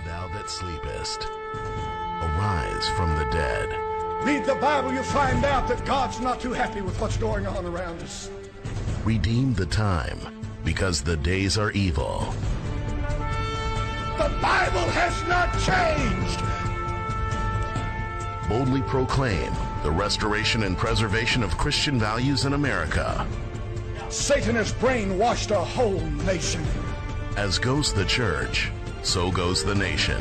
Thou that sleepest, arise from the dead. Read the Bible, you'll find out that God's not too happy with what's going on around us. Redeem the time, because the days are evil. The Bible has not changed. Boldly proclaim the restoration and preservation of Christian values in America. Satan has brainwashed a whole nation. As goes the church, so goes the nation.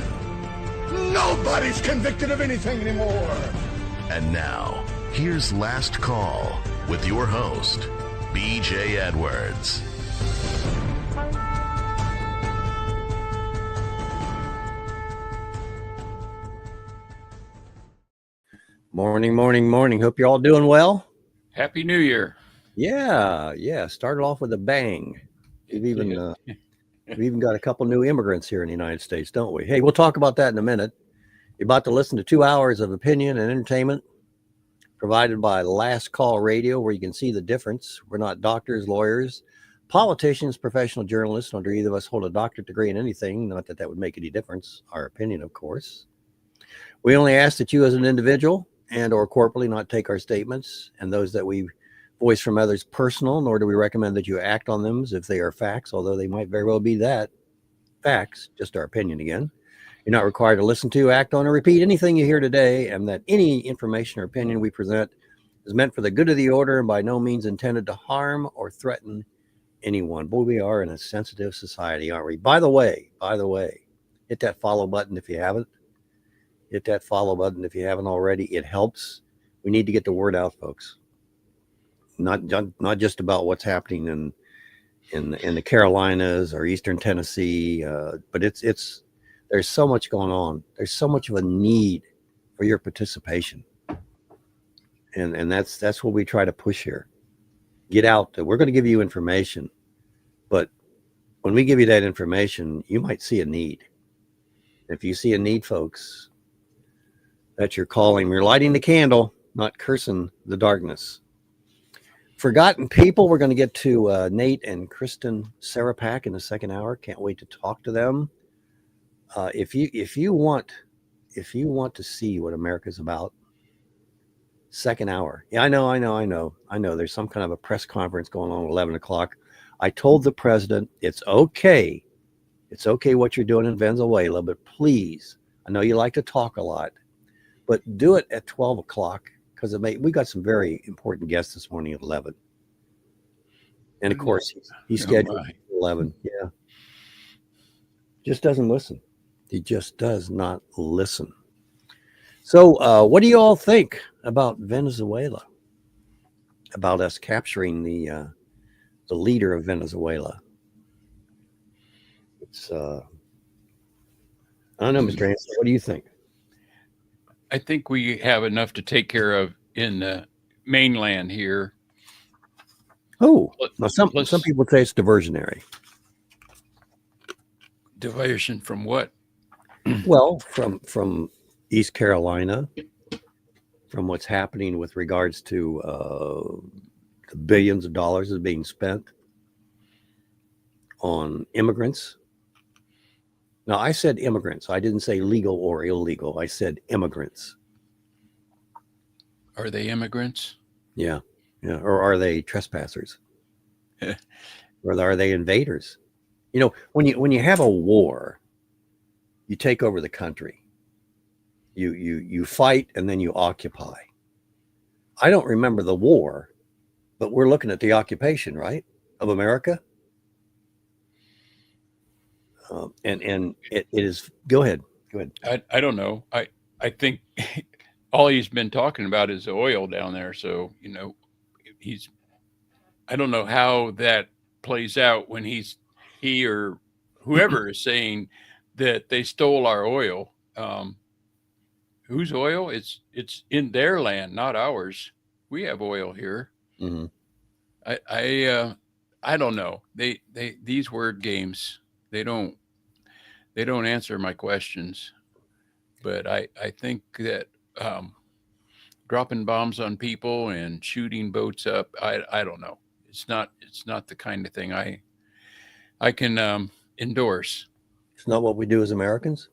Nobody's convicted of anything anymore. And now, here's Last Call with your host, B.J. Edwards. Morning. Hope you're all doing well. Happy New Year. Yeah. Started off with a bang. We've even got a couple new immigrants here in the United States, don't we? Hey, we'll talk about that in a minute. You're about to listen to 2 hours of opinion and entertainment provided by Last Call Radio, where you can see the difference. We're not doctors, lawyers, politicians, professional journalists, nor do either of us hold a doctorate degree in anything. Not that that would make any difference. Our opinion, of course. We only ask that you as an individual and or corporately not take our statements and those that we voice from others personal, nor do we recommend that you act on them as if they are facts, although they might very well be that facts, just our opinion again. You're not required to listen to, act on, or repeat anything you hear today, and that any information or opinion we present is meant for the good of the order and by no means intended to harm or threaten anyone. Boy, we are in a sensitive society, aren't we? By the way, hit that follow button if you haven't. Hit that follow button if you haven't already. It helps. We need to get the word out, folks. Not just about what's happening in the Carolinas or Eastern Tennessee, but it's there's so much going on. There's so much of a need for your participation, and that's what we try to push here. Get out. We're going to give you information, but when we give you that information, you might see a need. If you see a need, folks, that's your calling. We're lighting the candle, not cursing the darkness. Forgotten people. We're going to get to Nate and Kristin Cerepak in the second hour. Can't wait to talk to them. If you want to see what America's about, second hour. Yeah, I know. There's some kind of a press conference going on at 11 o'clock. I told the president it's okay. It's okay what you're doing in Venezuela, but please, I know you like to talk a lot, but do it at 12 o'clock because we got some very important guests this morning at 11. And of course, he's scheduled at 11. Yeah. Just doesn't listen. He just does not listen. So what do you all think about Venezuela? About us capturing the leader of Venezuela? It's I don't know, Mr. Hanson, what do you think? I think we have enough to take care of in the mainland here. Oh, now some people say it's diversionary. Diversion from what? Well, from East Carolina, from what's happening with regards to the billions of dollars is being spent on immigrants. Now, I said immigrants. I didn't say legal or illegal. I said immigrants. Are they immigrants? Yeah. Or are they trespassers? Or are they invaders? You know, when you have a war, you take over the country. You fight and then you occupy. I don't remember the war, but we're looking at the occupation, right, of America. And it is. Go ahead. I don't know. I think all he's been talking about is oil down there. So, you know, I don't know how that plays out when he or whoever is saying that they stole our oil. Whose oil? It's in their land, not ours. We have oil here. Mm-hmm. I don't know. These word games, they don't answer my questions. But I think that dropping bombs on people and shooting boats up, I don't know. It's not the kind of thing I can endorse. It's not what we do as Americans.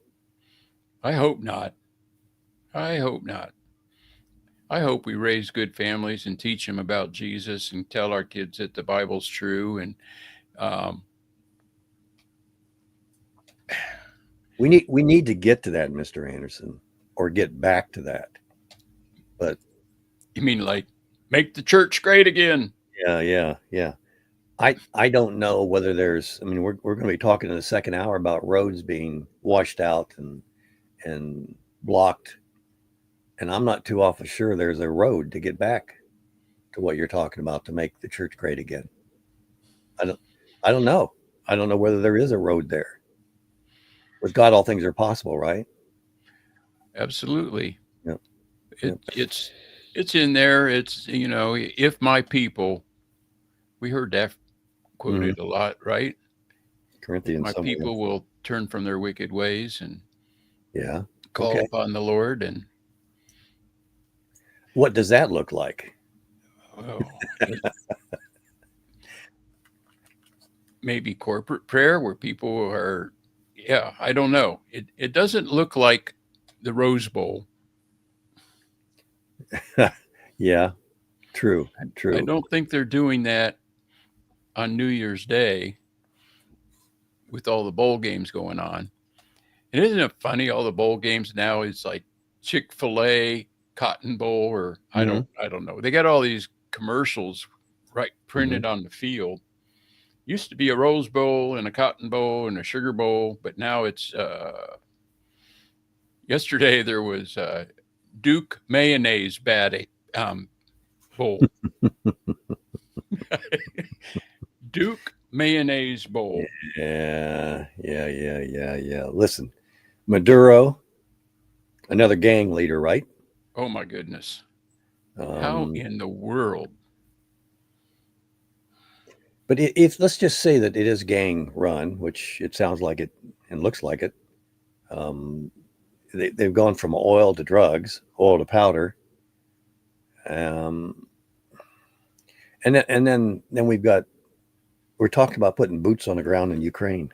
I hope not. I hope not. I hope we raise good families and teach them about Jesus and tell our kids that the Bible's true. And um, We need to get to that, Mr. Anderson, or get back to that. But you mean like make the church great again? yeah. I don't know whether there's. I mean, we're going to be talking in the second hour about roads being washed out and blocked, and I'm not too awful sure there's a road to get back to what you're talking about to make the church great again. I don't know. I don't know whether there is a road there. With God, all things are possible, right? Absolutely. Yep. It's in there. It's, if my people, we heard that quoted a lot, right? Corinthians. My people will turn from their wicked ways and call upon the Lord. And what does that look like? well, maybe corporate prayer where people are, I don't know. It doesn't look like the Rose Bowl. Yeah, true. I don't think they're doing that on New Year's Day with all the bowl games going on. And isn't it funny? All the bowl games now is like Chick-fil-A, Cotton Bowl, or I don't know. They got all these commercials printed on the field. Used to be a Rose Bowl and a Cotton Bowl and a Sugar Bowl, but now it's yesterday there was Duke mayonnaise bowl. Duke mayonnaise bowl. Yeah. Listen, Maduro, another gang leader, right? Oh my goodness. How in the world? But if let's just say that it is gang run, which it sounds like it and looks like it. They've gone from oil to drugs, oil to powder, and then we're talking about putting boots on the ground in Ukraine,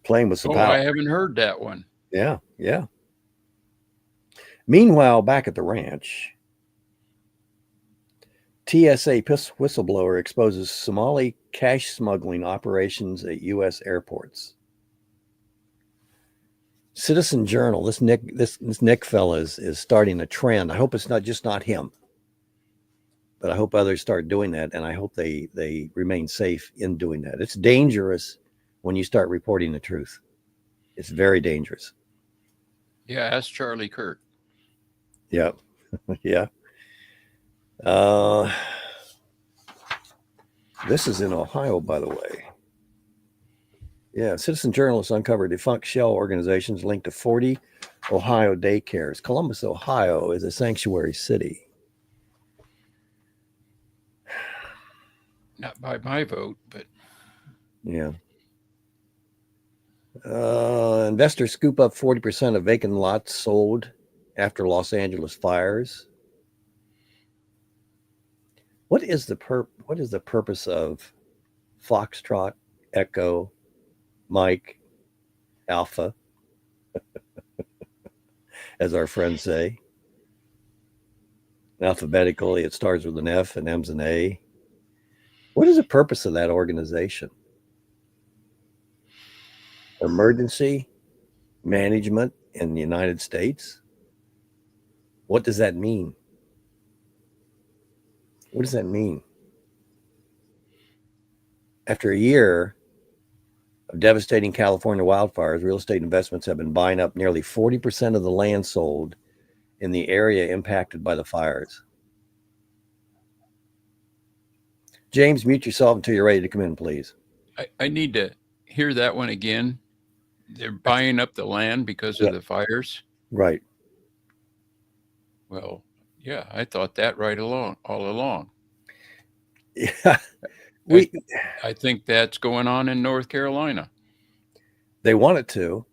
playing with some power. I haven't heard that one. Yeah. Meanwhile, back at the ranch, TSA whistleblower exposes Somali cash smuggling operations at U.S. airports. Citizen Journal, this Nick fella is starting a trend. I hope it's not him, but I hope others start doing that, and I hope they remain safe in doing that. It's dangerous when you start reporting the truth. It's very dangerous. Yeah, ask Charlie Kirk. Yeah. This is in Ohio, by the way. Yeah, citizen journalists uncovered defunct shell organizations linked to 40 Ohio daycares. Columbus, Ohio is a sanctuary city. Not by my vote, but yeah. Investors scoop up 40% of vacant lots sold after Los Angeles fires. What is the purpose of Foxtrot, Echo, Mike, Alpha, as our friends say? Alphabetically, it starts with an F and M's an A. What is the purpose of that organization? Emergency management in the United States? What does that mean? What does that mean? After a year of devastating California wildfires, real estate investments have been buying up nearly 40% of the land sold in the area impacted by the fires. James, mute yourself until you're ready to come in, please. I need to hear that one again. They're buying up the land because of the fires. Right. Well, yeah, I thought that all along. Yeah. I think that's going on in North Carolina. They want it to.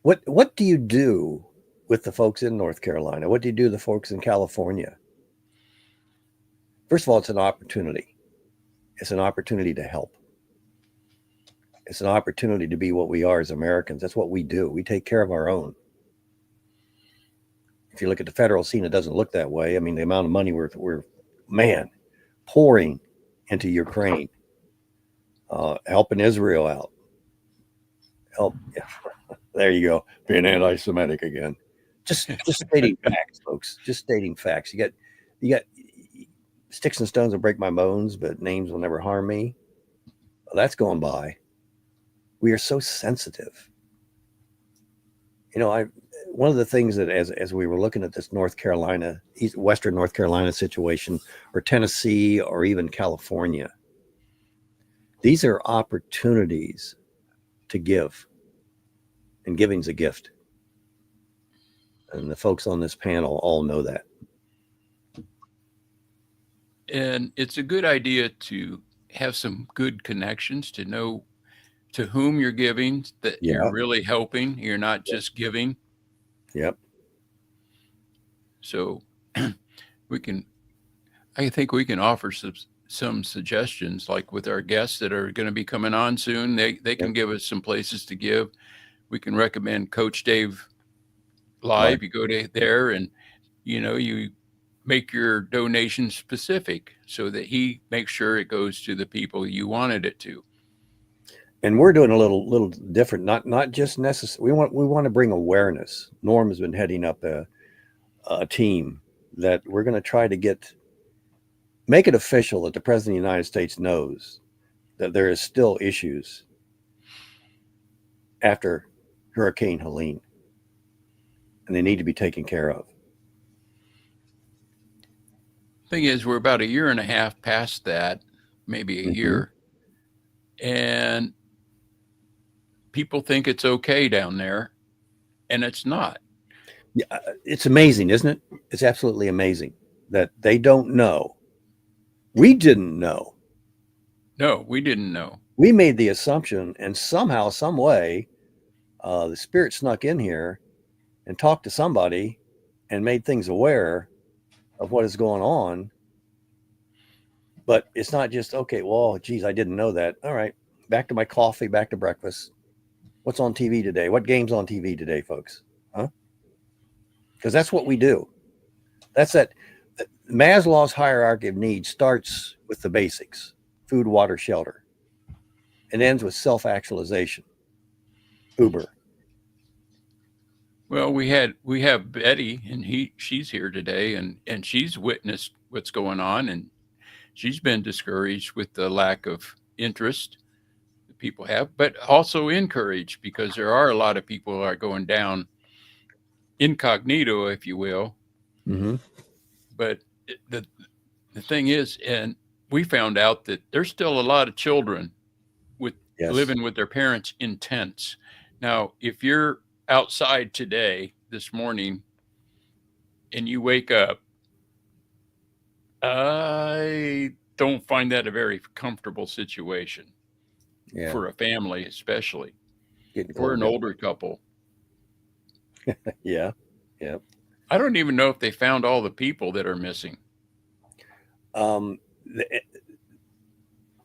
What do you do with the folks in North Carolina? What do you do with the folks in California? First of all, it's an opportunity. It's an opportunity to help. It's an opportunity to be what we are as Americans. That's what we do. We take care of our own. If you look at the federal scene, it doesn't look that way. I mean, the amount of money we're pouring into Ukraine, helping Israel out. There you go, being anti-Semitic again. Just stating facts, folks. Just stating facts. You got sticks and stones will break my bones, but names will never harm me. Well, that's going by. We are so sensitive. One of the things that as we were looking at this North Carolina, Western North Carolina situation, or Tennessee, or even California, these are opportunities to give, and giving's a gift. And the folks on this panel all know that. And it's a good idea to have some good connections, to know to whom you're giving, that you're really helping. You're not just giving. Yep. So I think we can offer some suggestions, like with our guests that are going to be coming on soon. They can give us some places to give. We can recommend Coach Dave Live. You go to there and, you make your donation specific so that he makes sure it goes to the people you wanted it to. And we're doing a little different, not just necessary. We want to bring awareness. Norm has been heading up a team that we're going to try to make it official that the President of the United States knows that there is still issues after Hurricane Helene, and they need to be taken care of. Thing is, we're about a year and a half past that, maybe a year, and people think it's okay down there, and it's not. Yeah, it's amazing, isn't it? It's absolutely amazing that they don't know. We didn't know. No, we didn't know. We made the assumption, and somehow, some way, the spirit snuck in here and talked to somebody and made things aware of what is going on. But it's not just, okay, well, geez, I didn't know that. All right, back to my coffee, back to breakfast. What's on TV today? What game's on TV today, folks? Huh? Because that's what we do. That's that. Maslow's hierarchy of needs starts with the basics: food, water, shelter, and ends with self-actualization. Uber. Well, we have Betty, and she's here today, and she's witnessed what's going on, and she's been discouraged with the lack of interest that people have, but also encouraged, because there are a lot of people who are going down incognito, if you will. Mm-hmm. But the thing is, and we found out that there's still a lot of children living with their parents in tents. Now, if you're outside today, this morning, and you wake up, I don't find that a very comfortable situation for a family, especially. We're an older couple. Yeah. I don't even know if they found all the people that are missing.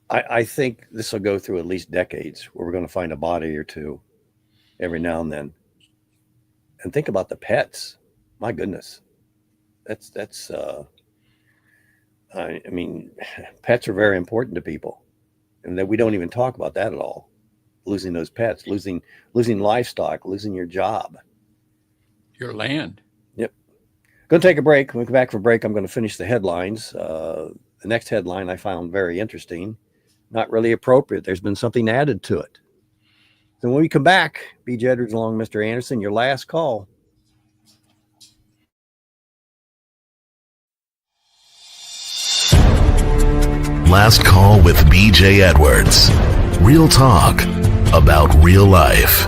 I think this will go through at least decades where we're going to find a body or two every now and then. And think about the pets. My goodness. I mean, pets are very important to people, and that we don't even talk about that at all. Losing those pets, losing livestock, losing your job. Your land. Yep. Going to take a break. When we come back for break, I'm going to finish the headlines. The next headline I found very interesting. Not really appropriate. There's been something added to it. So when we come back, B.J. Edwards along Mr. Anderson, your last call. Last call with B.J. Edwards. Real talk about real life.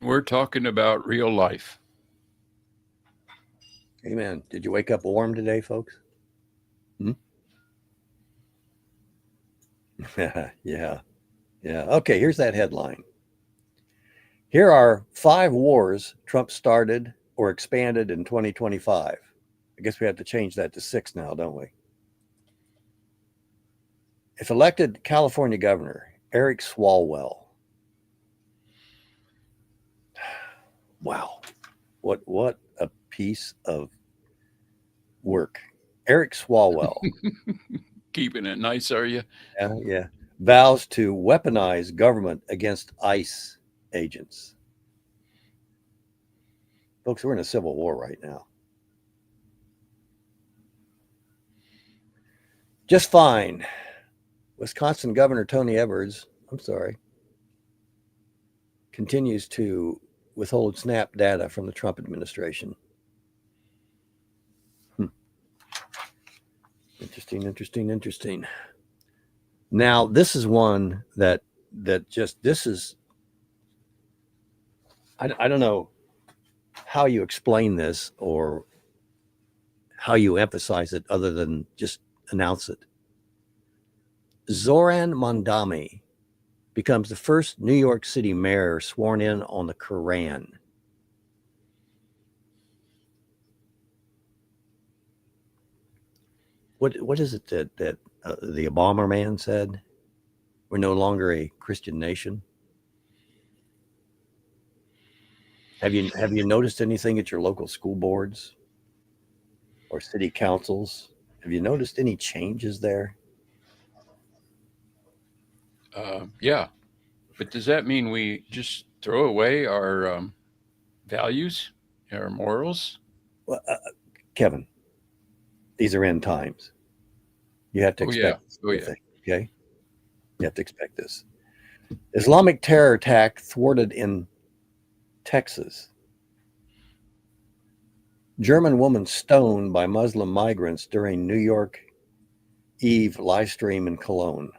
We're talking about real life. Amen. Did you wake up warm today, folks? Yeah. Okay, here's that headline. Here are 5 wars Trump started or expanded in 2025. I guess we have to change that to 6 now, don't we? If elected California governor, Eric Swalwell. Wow. What a piece of work. Eric Swalwell. Keeping it nice, are you? Yeah. Vows to weaponize government against ICE agents. Folks, we're in a civil war right now. Just fine. Wisconsin Governor Tony Evers, continues to withhold SNAP data from the Trump administration. Interesting. Now, this is one that I don't know how you explain this or how you emphasize it other than just announce it. Zoran Mondami becomes the first New York City mayor sworn in on the Quran. What is it that the Obama man said? We're no longer a Christian nation. Have you noticed anything at your local school boards or city councils? Have you noticed any changes there? Yeah, but does that mean we just throw away our values, our morals? Well, Kevin, these are end times. You have to expect this sort of thing, okay? You have to expect this. Islamic terror attack thwarted in Texas. German woman stoned by Muslim migrants during New York Eve live stream in Cologne.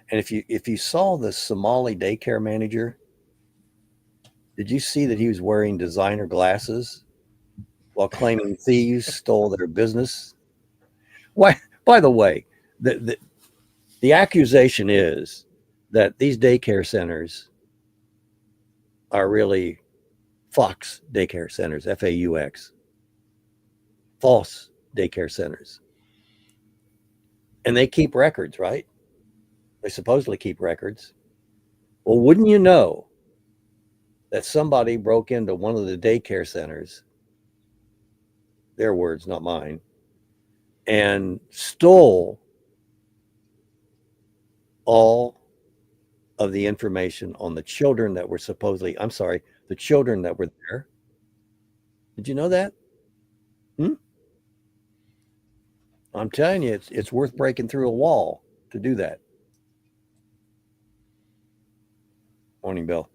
And if you saw the Somali daycare manager, did you see that he was wearing designer glasses while claiming thieves stole their business? Why? By the way, the accusation is that these daycare centers are really Fox daycare centers, F-A-U-X, false daycare centers. And they keep records, right? They supposedly keep records. Well, wouldn't you know that somebody broke into one of the daycare centers, their words, not mine, and stole all of the information on the children that were the children that were there. Did you know that? I'm telling you, it's worth breaking through a wall to do that. Morning, Bill.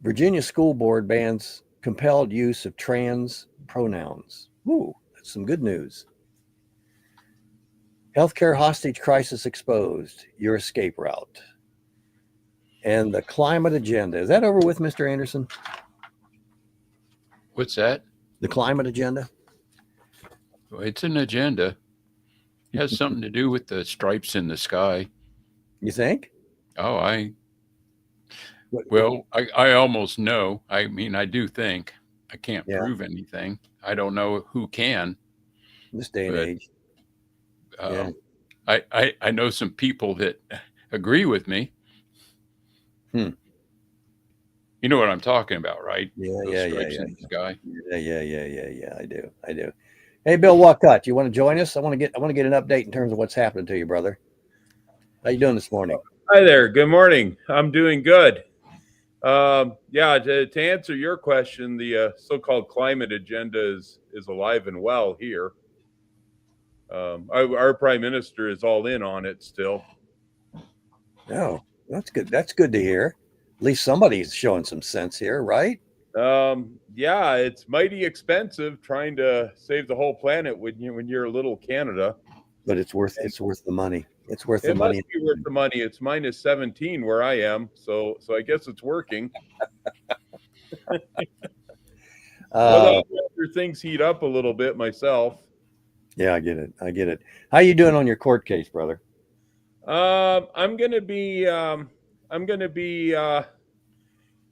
Virginia School Board bans compelled use of trans pronouns. Ooh, that's some good news. Healthcare hostage crisis exposed. Your escape route. And the climate agenda. Is that over with, Mr. Anderson? What's that? The climate agenda? Well, it's an agenda. It has something to do with the stripes in the sky. You think? Oh, I almost know. I mean, I do think. I can't prove anything. I don't know who can. In this day and age. I know some people that agree with me. You know what I'm talking about, right? Yeah. In the sky. Yeah. I do. Hey, Bill Walcott, you want to join us? I want to get an update in terms of what's happening to you, brother. How you doing this morning? Hi there. Good morning. I'm doing good. To answer your question, the so-called climate agenda is alive and well here. Our prime minister is all in on it still. Oh, that's good. That's good to hear. At least somebody's showing some sense here, right? It's mighty expensive trying to save the whole planet when you're a little Canada. But it's worth the money. It's worth the money. It must be worth the money. It's minus 17 where I am, so I guess it's working. After things heat up a little bit myself. Yeah, I get it. How you doing on your court case, brother? I'm gonna be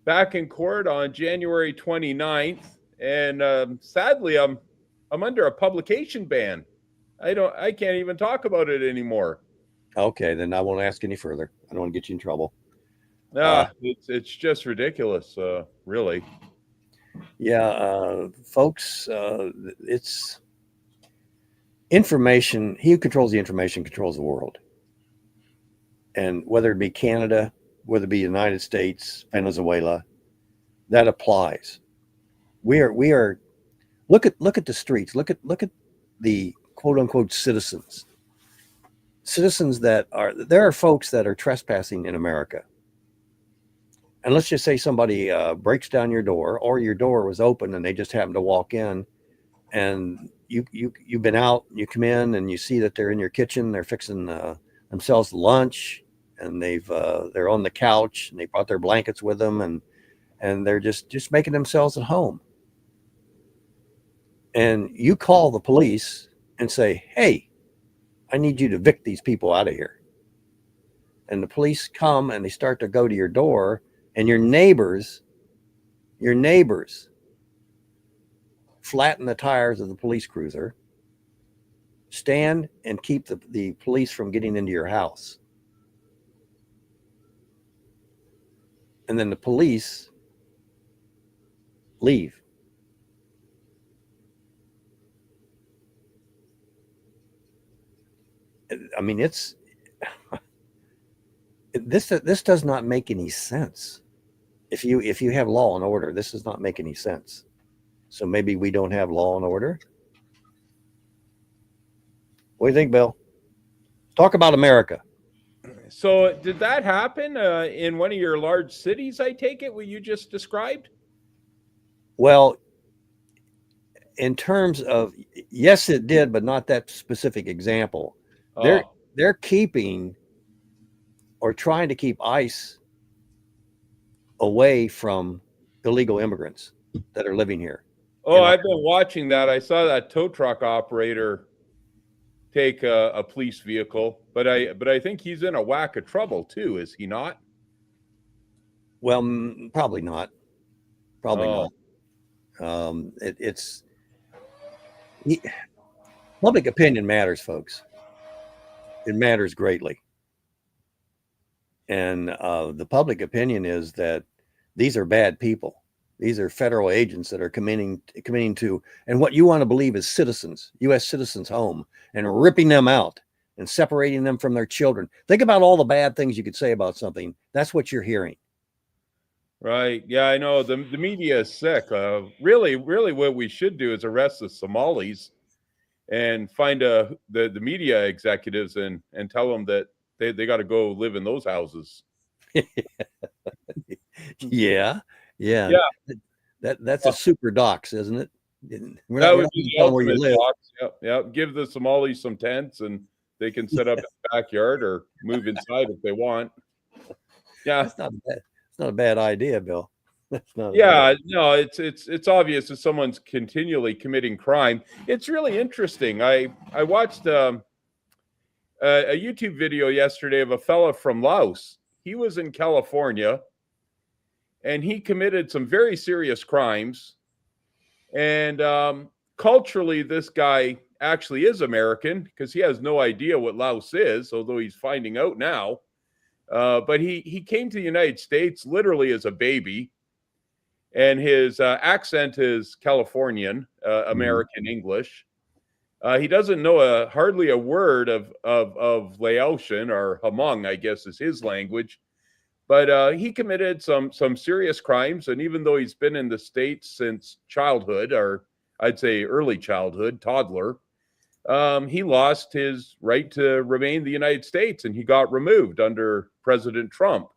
back in court on January 29th, and sadly, I'm under a publication ban. I can't even talk about it anymore. Okay, then I won't ask any further. I don't want to get you in trouble. Uh, It's just ridiculous, really. Yeah, folks, it's information. He who controls the information controls the world. And whether it be Canada, whether it be United States, Venezuela, that applies. We are look at the streets. Look at the quote unquote citizens. Citizens there are folks that are trespassing in America. And let's just say somebody breaks down your door, or your door was open and they just happened to walk in, and you've been out, you come in and you see that they're in your kitchen, they're fixing themselves lunch, and they're on the couch and they brought their blankets with them, and they're just making themselves at home. And you call the police and say, "Hey, I need you to evict these people out of here." And the police come and they start to go to your door, and your neighbors flatten the tires of the police cruiser, stand and keep the police from getting into your house. And then the police leave. I mean, this does not make any sense. If you have law and order, this does not make any sense. So maybe we don't have law and order. What do you think, Bill? Talk about America. So did that happen in one of your large cities, I take it, what you just described? Well, in terms of, yes, it did, but not that specific example. They're keeping or trying to keep ICE away from illegal immigrants that are living here. Oh, I've been watching that. I saw that tow truck operator take a police vehicle, but I think he's in a whack of trouble too, is he not? Well, probably not. Probably not. Public opinion matters, folks. It matters greatly. And the public opinion is that these are bad people. These are federal agents that are committing to, and what you want to believe is citizens, U.S. citizens' home, and ripping them out and separating them from their children. Think about all the bad things you could say about something. That's what you're hearing. Right. Yeah, I know. The media is sick. Really, what we should do is arrest the Somalis and find the media executives and tell them that they got to go live in those houses. Yeah. That's a super docs, isn't it? That would be the ultimate docs. Yep. Give the Somalis some tents and they can set up in the backyard or move inside if they want. Yeah, that's not bad. It's not a bad idea, Bill. That's not. No, it's obvious that someone's continually committing crime. It's really interesting. I watched a YouTube video yesterday of a fella from Laos. He was in California, and he committed some very serious crimes. And culturally, this guy actually is American because he has no idea what Laos is, although he's finding out now. But he came to the United States literally as a baby, and his accent is Californian, American English. He doesn't know hardly a word of Laotian, or Hmong, I guess is his language. But he committed some serious crimes, and even though he's been in the States since childhood, or I'd say early childhood, toddler, he lost his right to remain in the United States, and he got removed under President Trump.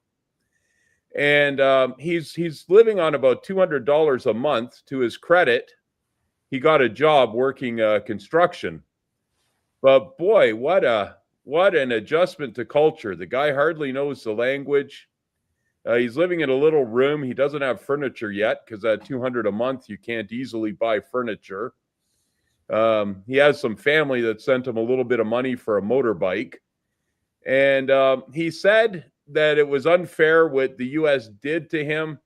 And he's living on about $200 a month. To his credit, he got a job working construction. But boy, what an adjustment to culture. The guy hardly knows the language. He's living in a little room. He doesn't have furniture yet because at $200 a month, you can't easily buy furniture. He has some family that sent him a little bit of money for a motorbike. And he said that it was unfair what the U.S. did to him,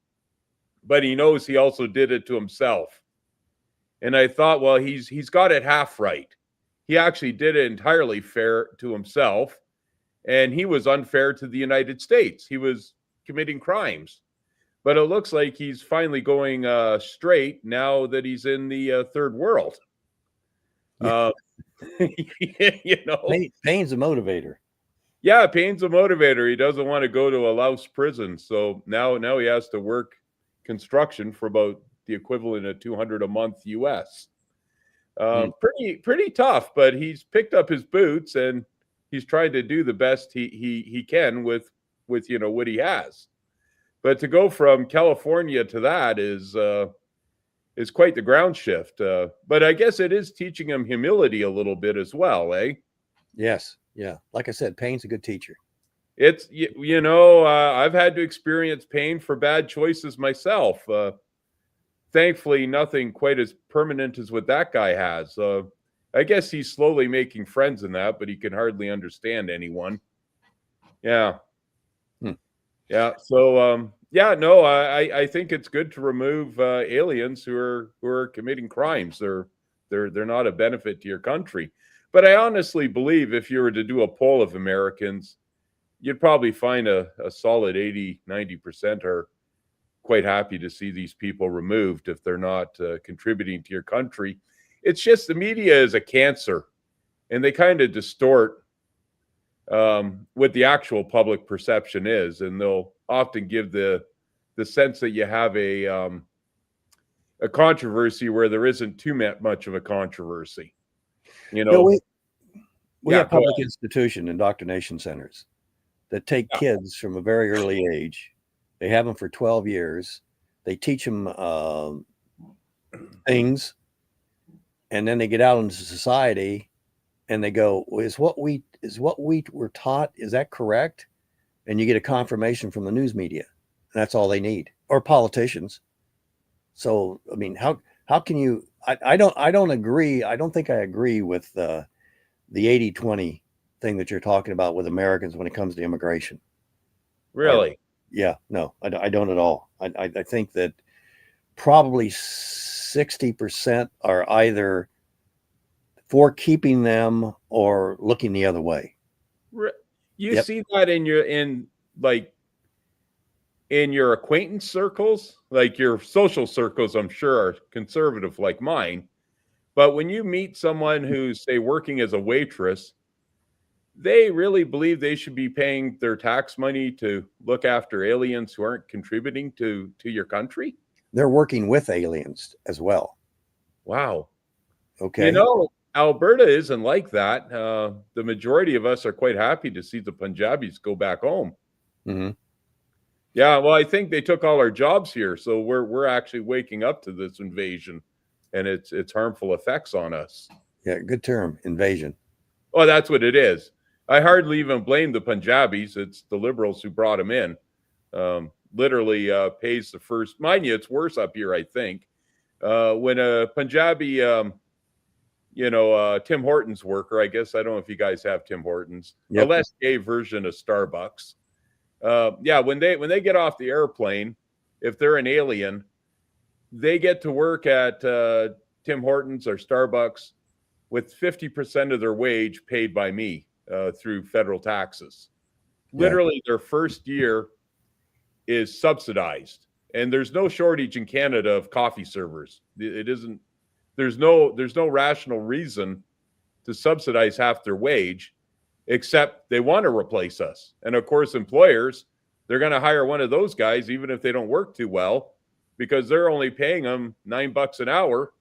but he knows he also did it to himself. And I thought, well, he's got it half right. He actually did it entirely fair to himself, and he was unfair to the United States. He was committing crimes. But it looks like he's finally going straight now that he's in the third world. Yeah. You know, Pain's a motivator. Yeah, pain's a motivator. He doesn't want to go to a Laos prison, so now he has to work construction for about the equivalent of $200 a month US. Pretty tough, but he's picked up his boots and he's trying to do the best he can with you know what he has. But to go from California to that is quite the ground shift. But I guess it is teaching him humility a little bit as well, eh? Yes. Yeah. Like I said, pain's a good teacher. It's, you know, I've had to experience pain for bad choices myself. Thankfully, nothing quite as permanent as what that guy has. I guess he's slowly making friends in that, but he can hardly understand anyone. Yeah. Yeah. So, no, I think it's good to remove aliens who are committing crimes. They're not a benefit to your country. But I honestly believe if you were to do a poll of Americans, you'd probably find a solid 80-90% are quite happy to see these people removed if they're not contributing to your country. It's just the media is a cancer, and they kind of distort what the actual public perception is, and they'll often give the sense that you have a controversy where there isn't too much of a controversy. You know, we have public institution indoctrination centers that take kids from a very early age. They have them for 12 years. They teach them things, and then they get out into society and they go, well, is what we were taught, is that correct? And you get a confirmation from the news media. And that's all they need, or politicians. So, I mean, how can you, I don't agree. I don't think I agree with the 80-20 thing that you're talking about with Americans when it comes to immigration. Really? No, I don't at all. I think that probably 60% are either for keeping them or looking the other way. You see that in your acquaintance circles, like your social circles, I'm sure are conservative like mine. But when you meet someone who's, say, working as a waitress, they really believe they should be paying their tax money to look after aliens who aren't contributing to your country. They're working with aliens as well. Wow. Okay. You know, Alberta isn't like that. The majority of us are quite happy to see the Punjabis go back home. Mm-hmm. Yeah, well, I think they took all our jobs here, so we're actually waking up to this invasion and its harmful effects on us. Yeah, good term, invasion. Oh, that's what it is. I hardly even blame the Punjabis. It's the liberals who brought them in. Literally pays the first. Mind you, it's worse up here, I think. When a Punjabi, Tim Hortons worker, I guess, I don't know if you guys have Tim Hortons, a less gay version of Starbucks. When they get off the airplane, if they're an alien, they get to work at Tim Hortons or Starbucks with 50% of their wage paid by me through federal taxes. Literally, their first year is subsidized, and there's no shortage in Canada of coffee servers. It isn't. There's no rational reason to subsidize half their wage, except they want to replace us. And of course, employers, they're going to hire one of those guys, even if they don't work too well, because they're only paying them $9 an hour.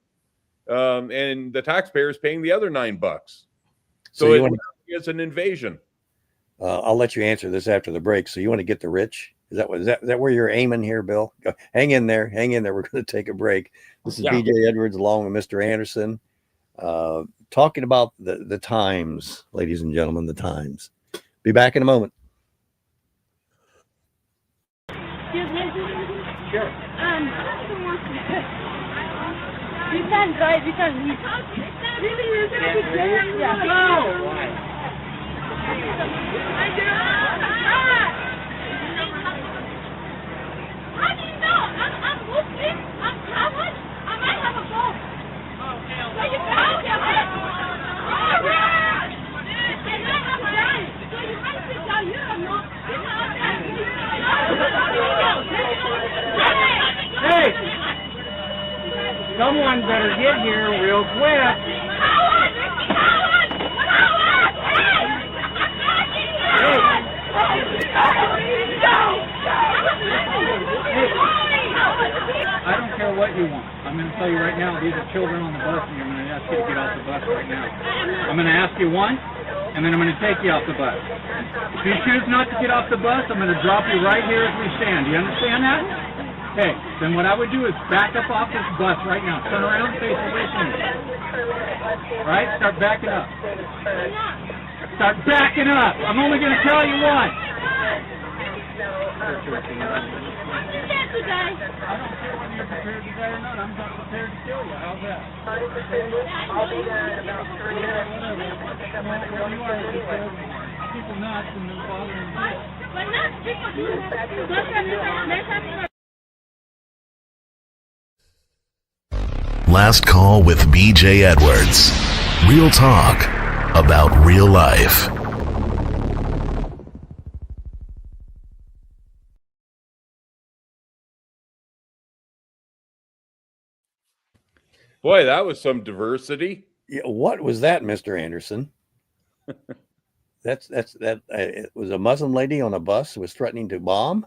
And the taxpayer is paying the other $9. So it is an invasion. I'll let you answer this after the break. So you want to get the rich? Is that where you're aiming here, Bill? Hang in there. We're going to take a break. This is BJ Edwards along with Mr. Anderson, talking about the times, ladies and gentlemen, the times. Be back in a moment. Excuse me? Sure. You can't drive. You can't leave. Really? You're going to be there? Yeah. Go! better get here real quick. I don't care what you want. I'm going to tell you right now, these are children on the bus, and I'm going to ask you to get off the bus right now. I'm going to ask you once, and then I'm going to take you off the bus. If you choose not to get off the bus, I'm going to drop you right here as we stand. Do you understand that? Okay, then what I would do is back up off this bus right now. Turn around and face away from me. All right, start backing up. Start backing up. I'm only going to tell you once. I don't care whether you're prepared to die or not. I'm not prepared to kill you. How's that? I'll be there in about 3 minutes. Well, you are prepared. People nuts and they're bothering you. But not people do that. Last Call with BJ Edwards. Real talk about real life. Boy, that was some diversity. Yeah, what was that, Mr. Anderson? It was a Muslim lady on a bus who was threatening to bomb.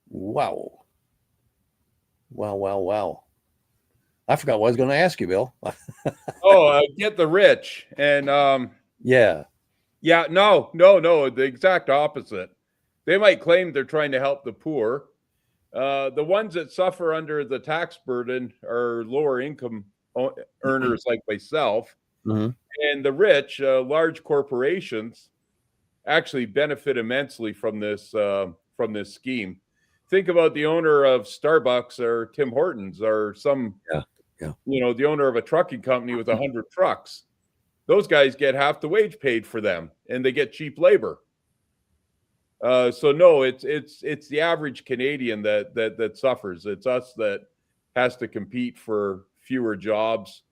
Wow. Wow. I forgot what I was going to ask you, Bill. Get the rich. And yeah, no, the exact opposite. They might claim they're trying to help the poor. The ones that suffer under the tax burden are lower income earners like myself. Mm-hmm. And the rich, large corporations, actually benefit immensely from this scheme. Think about the owner of Starbucks or Tim Hortons or some, the owner of a trucking company with 100 trucks. Those guys get half the wage paid for them, and they get cheap labor. So no, it's the average Canadian that suffers. It's us that has to compete for fewer jobs,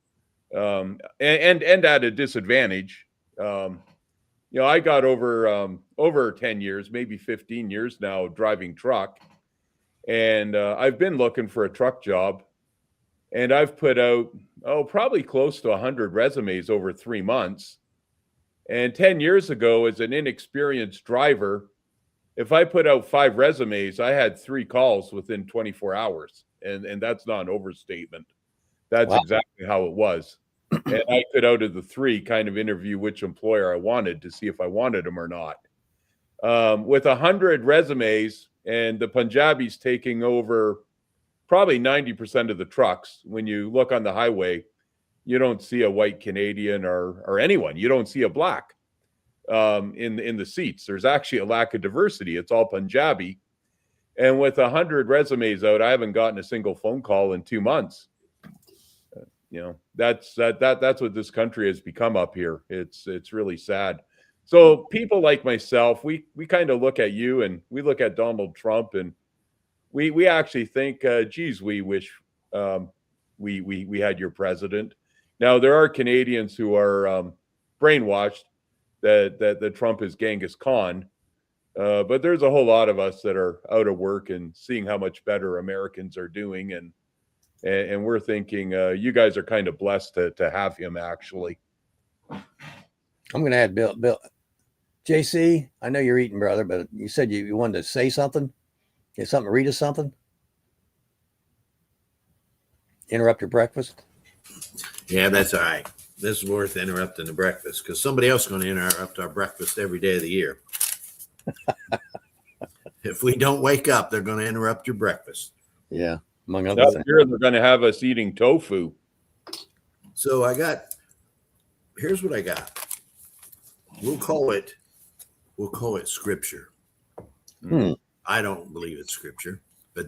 and at a disadvantage. I got over 10 years, maybe 15 years now driving truck, and I've been looking for a truck job, and I've put out probably close to 100 resumes over 3 months. And 10 years ago, as an inexperienced driver, if I put out 5 resumes, I had 3 calls within 24 hours. And that's not an overstatement. That's exactly how it was. And I could, out of the 3, kind of interview which employer I wanted to see if I wanted them or not. With 100 resumes and the Punjabis taking over probably 90% of the trucks, when you look on the highway, you don't see a white Canadian or anyone. You don't see a black. In the seats. There's actually a lack of diversity. It's all Punjabi. And with 100 resumes out, I haven't gotten a single phone call in 2 months. That's what this country has become up here. It's really sad. So people like myself, we kind of look at you and we look at Donald Trump and we actually think, geez, we wish we had your president. Now there are Canadians who are brainwashed that Trump is Genghis Khan. But there's a whole lot of us that are out of work and seeing how much better Americans are doing. And we're thinking you guys are kind of blessed to have him, actually. I'm going to add Bill. JC, I know you're eating, brother, but you said you wanted to say something. Get something, read us something. Interrupt your breakfast. Yeah, that's all right. This is worth interrupting the breakfast because somebody else is going to interrupt our breakfast every day of the year. If we don't wake up, they're going to interrupt your breakfast. Yeah, among other things. Here they're going to have us eating tofu. So here's what I got. We'll call it scripture. I don't believe it's scripture, but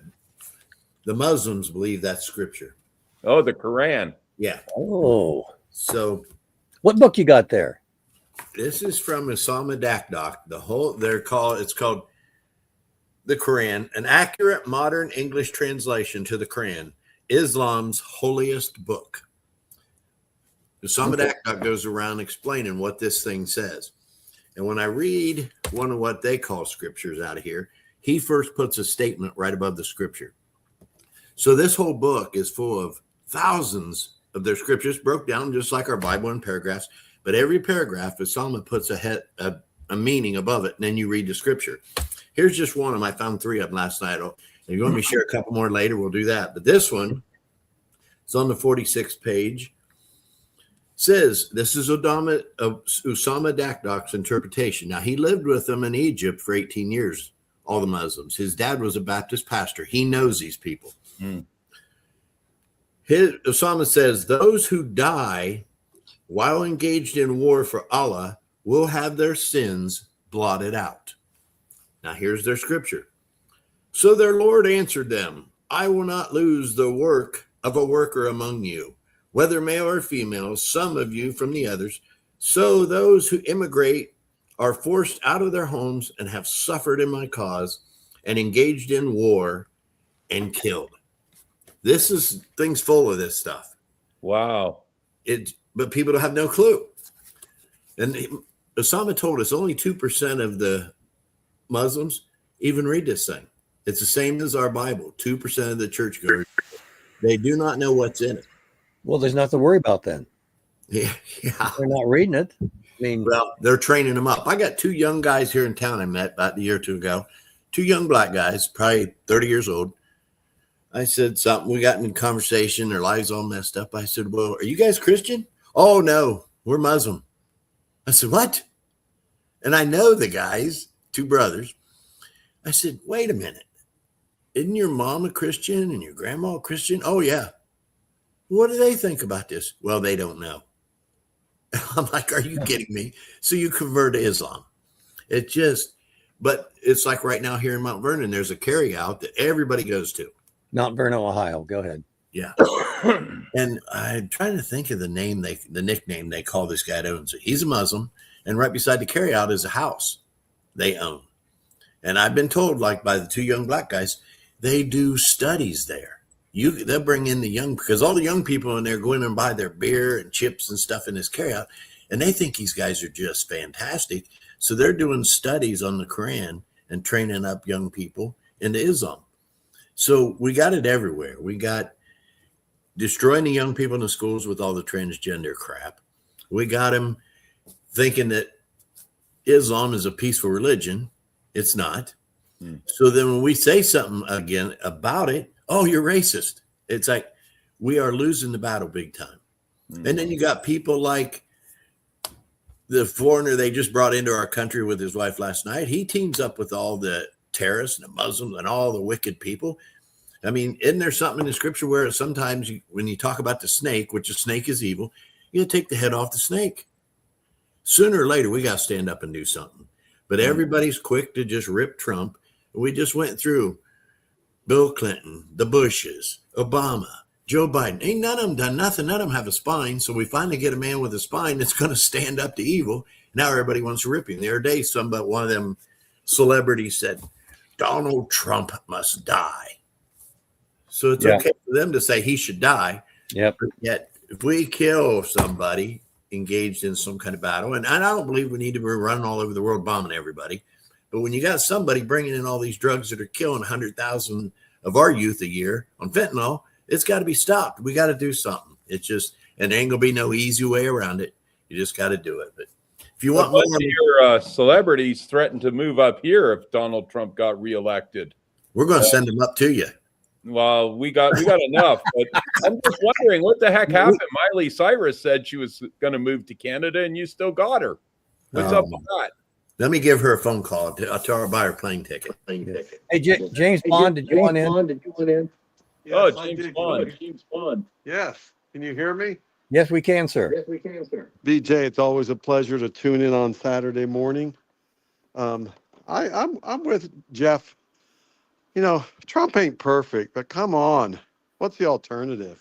the Muslims believe that's scripture. Oh, the Quran. Yeah. Oh. So what book you got there? This is from Osama Dakdock. It's called the Quran, an accurate modern English translation to the Quran, Islam's holiest book. Osama Dakdock goes around explaining what this thing says. And when I read one of what they call scriptures out of here, he first puts a statement right above the scripture. So this whole book is full of thousands of their scriptures, broke down just like our Bible in paragraphs. But every paragraph, Solomon puts a meaning above it, and then you read the scripture. Here's just one of them. I found 3 of them last night. If you want me to share a couple more later, we'll do that. But this one, it's on the 46th page. Says, this is Usama Dakdok's interpretation. Now, he lived with them in Egypt for 18 years, all the Muslims. His dad was a Baptist pastor. He knows these people. Usama says, those who die while engaged in war for Allah will have their sins blotted out. Now, here's their scripture. So their Lord answered them, I will not lose the work of a worker among you, whether male or female, some of you from the others. So those who immigrate are forced out of their homes and have suffered in my cause and engaged in war and killed. This is things full of this stuff. Wow. But people have no clue. And Osama told us only 2% of the Muslims even read this thing. It's the same as our Bible. 2% of the churchgoers, they do not know what's in it. Well, there's nothing to worry about then. Yeah. They're not reading it. I mean, well, they're training them up. I got 2 young guys here in town I met about a year or 2 ago. 2 young black guys, probably 30 years old. I said something. We got in conversation. Their lives all messed up. I said, well, are you guys Christian? Oh, no, we're Muslim. I said, what? And I know the guys, 2 brothers. I said, wait a minute. Isn't your mom a Christian and your grandma a Christian? Oh, yeah. What do they think about this? Well, they don't know. I'm like, are you kidding me? So you convert to Islam. But it's like right now here in Mount Vernon, there's a carryout that everybody goes to. Mount Vernon, Ohio. Go ahead. Yeah. And I'm trying to think of the nickname they call this guy that owns it. He's a Muslim. And right beside the carryout is a house they own. And I've been told, like by the 2 young black guys, they do studies there. They'll bring in the young, because all the young people in there go in and buy their beer and chips and stuff in this carryout, and they think these guys are just fantastic. So they're doing studies on the Quran and training up young people into Islam. So we got it everywhere. We got destroying the young people in the schools with all the transgender crap. We got them thinking that Islam is a peaceful religion. It's not. So then when we say something again about it, oh, you're racist. It's like we are losing the battle big time. And then you got people like the foreigner they just brought into our country with his wife last night. He teams up with all the terrorists and the Muslims and all the wicked people. I mean, isn't there something in the scripture where sometimes when you talk about the snake, which a snake is evil, you take the head off the snake. Sooner or later, we got to stand up and do something. But everybody's quick to just rip Trump. We just went through Bill Clinton, the Bushes, Obama, Joe Biden. Ain't none of them done nothing. None of them have a spine. So we finally get a man with a spine that's going to stand up to evil. Now everybody wants to rip him. The other day, one of them celebrities said, Donald Trump must die. So it's okay for them to say he should die. Yep. But yet, if we kill somebody engaged in some kind of battle, and I don't believe we need to be running all over the world bombing everybody, but when you got somebody bringing in all these drugs that are killing 100,000 of our youth a year on fentanyl, it's got to be stopped. We got to do something. It's just, and there ain't gonna be no easy way around it. You just got to do it. But if you want more, your celebrities threatened to move up here if Donald Trump got reelected. We're going to send them up to you. Well, we got enough, but I'm just wondering what the heck happened. Miley Cyrus said she was going to move to Canada, and you still got her. What's up with that? Let me give her a phone call. I'll tell her to buy her plane ticket. Hey, James Bond, did you want in? Yes, James Bond. James Bond. Yes. Can you hear me? Yes, we can, sir. BJ, it's always a pleasure to tune in on Saturday morning. I'm with Jeff. You know, Trump ain't perfect, but come on. What's the alternative?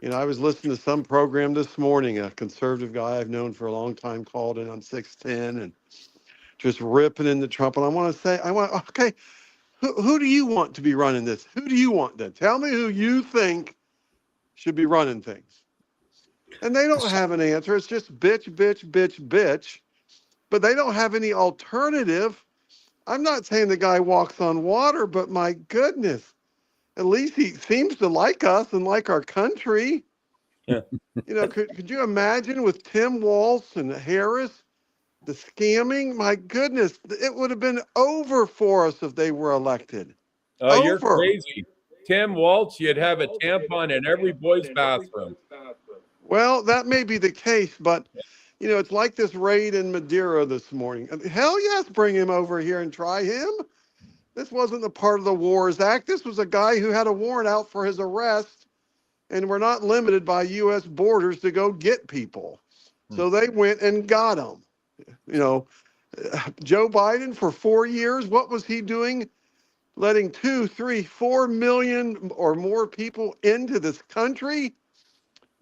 You know, I was listening to some program this morning, a conservative guy I've known for a long time called in on 610 and just ripping into Trump. And I want to say, okay, who do you want to be running this? Who do you want then? Tell me who you think should be running things. And they don't have an answer. It's just bitch, bitch, bitch, bitch. But they don't have any alternative. I'm not saying the guy walks on water, but my goodness. At least he seems to like us and like our country. Yeah. You know, could you imagine with Tim Walz and Harris, the scamming? My goodness, it would have been over for us if they were elected. You're Over. crazy. Tim Waltz, you'd have a tampon in every boy's bathroom. Well, that may be the case, but you know, it's like this raid in Madeira this morning. Hell yes, bring him over here and try him. This wasn't a part of the Wars Act. This was a guy who had a warrant out for his arrest, and we're not limited by U.S. borders to go get people. So they went and got him. You know, Joe Biden for 4 years, what was he doing? Letting 2, 3, 4 million or more people into this country?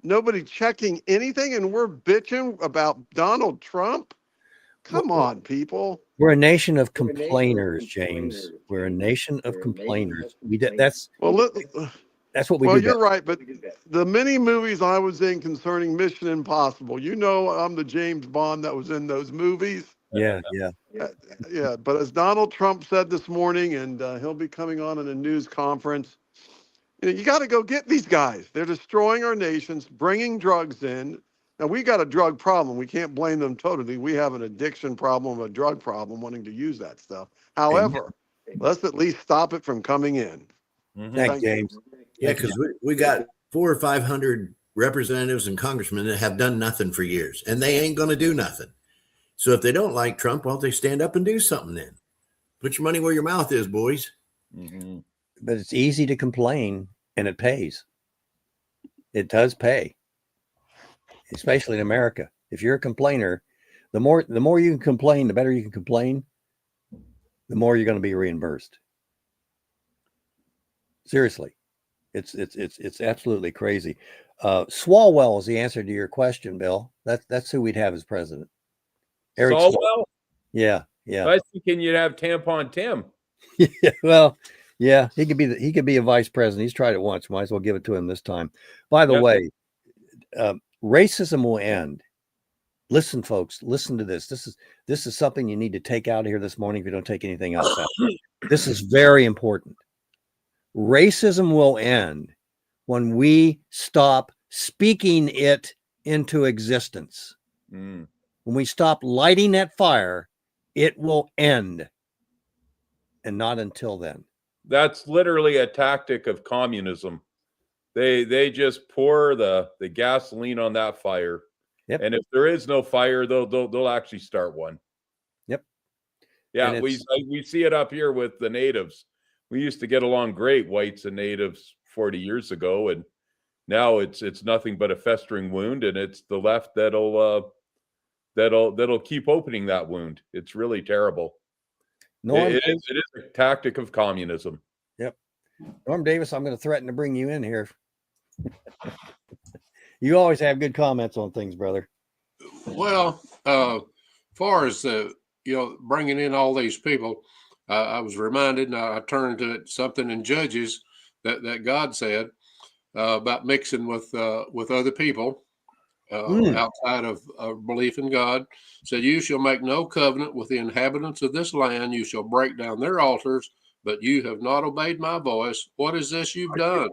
Nobody checking anything, and we're bitching about Donald Trump? Come on, people. We're a nation of complainers, James. We're a nation of complainers. That's what we do. Well, you're right, but the many movies I was in concerning Mission Impossible, you know, I'm the James Bond that was in those movies. Yeah. Yeah, but as Donald Trump said this morning, and he'll be coming on in a news conference, you know, you got to go get these guys. They're destroying our nations, bringing drugs in. Now, we got a drug problem. We can't blame them totally. We have an addiction problem, a drug problem, wanting to use that stuff. However, let's at least stop it from coming in. Thanks, James. Yeah, because we got 400 or 500 representatives and congressmen that have done nothing for years, and they ain't going to do nothing. So if they don't like Trump, why don't they stand up and do something then? Put your money where your mouth is, boys. Mm-hmm. But it's easy to complain, and it pays. It does pay, especially in America. If you're a complainer, the more you can complain, the better you can complain, the more you're going to be reimbursed. Seriously, it's absolutely crazy. Swalwell is the answer to your question, Bill. That's who we'd have as president. Eric Swalwell? Yeah. I was thinking you'd have Tampon Tim. Yeah, well, yeah, he could be a vice president. He's tried it once. Might as well give it to him this time. By the way, racism will end. Listen, folks, listen to this. This is something you need to take out of here this morning if you don't take anything else out. This is very important. Racism will end when we stop speaking it into existence. When we stop lighting that fire, it will end. And not until then. That's literally a tactic of communism. They just pour the gasoline on that fire. Yep. And if there is no fire, they'll actually start one. Yep. Yeah, we see it up here with the natives. We used to get along great, whites and natives, 40 years ago, and now it's nothing but a festering wound, and it's the left that'll keep opening that wound. It's really terrible. It is a tactic of communism. Yep. Norm Davis, I'm going to threaten to bring you in here. You always have good comments on things, brother. Well, far as bringing in all these people, I was reminded, and I turned to something in Judges that God said about mixing with other people outside of belief in God. Said, "You shall make no covenant with the inhabitants of this land. You shall break down their altars, but you have not obeyed my voice. What is this you've done?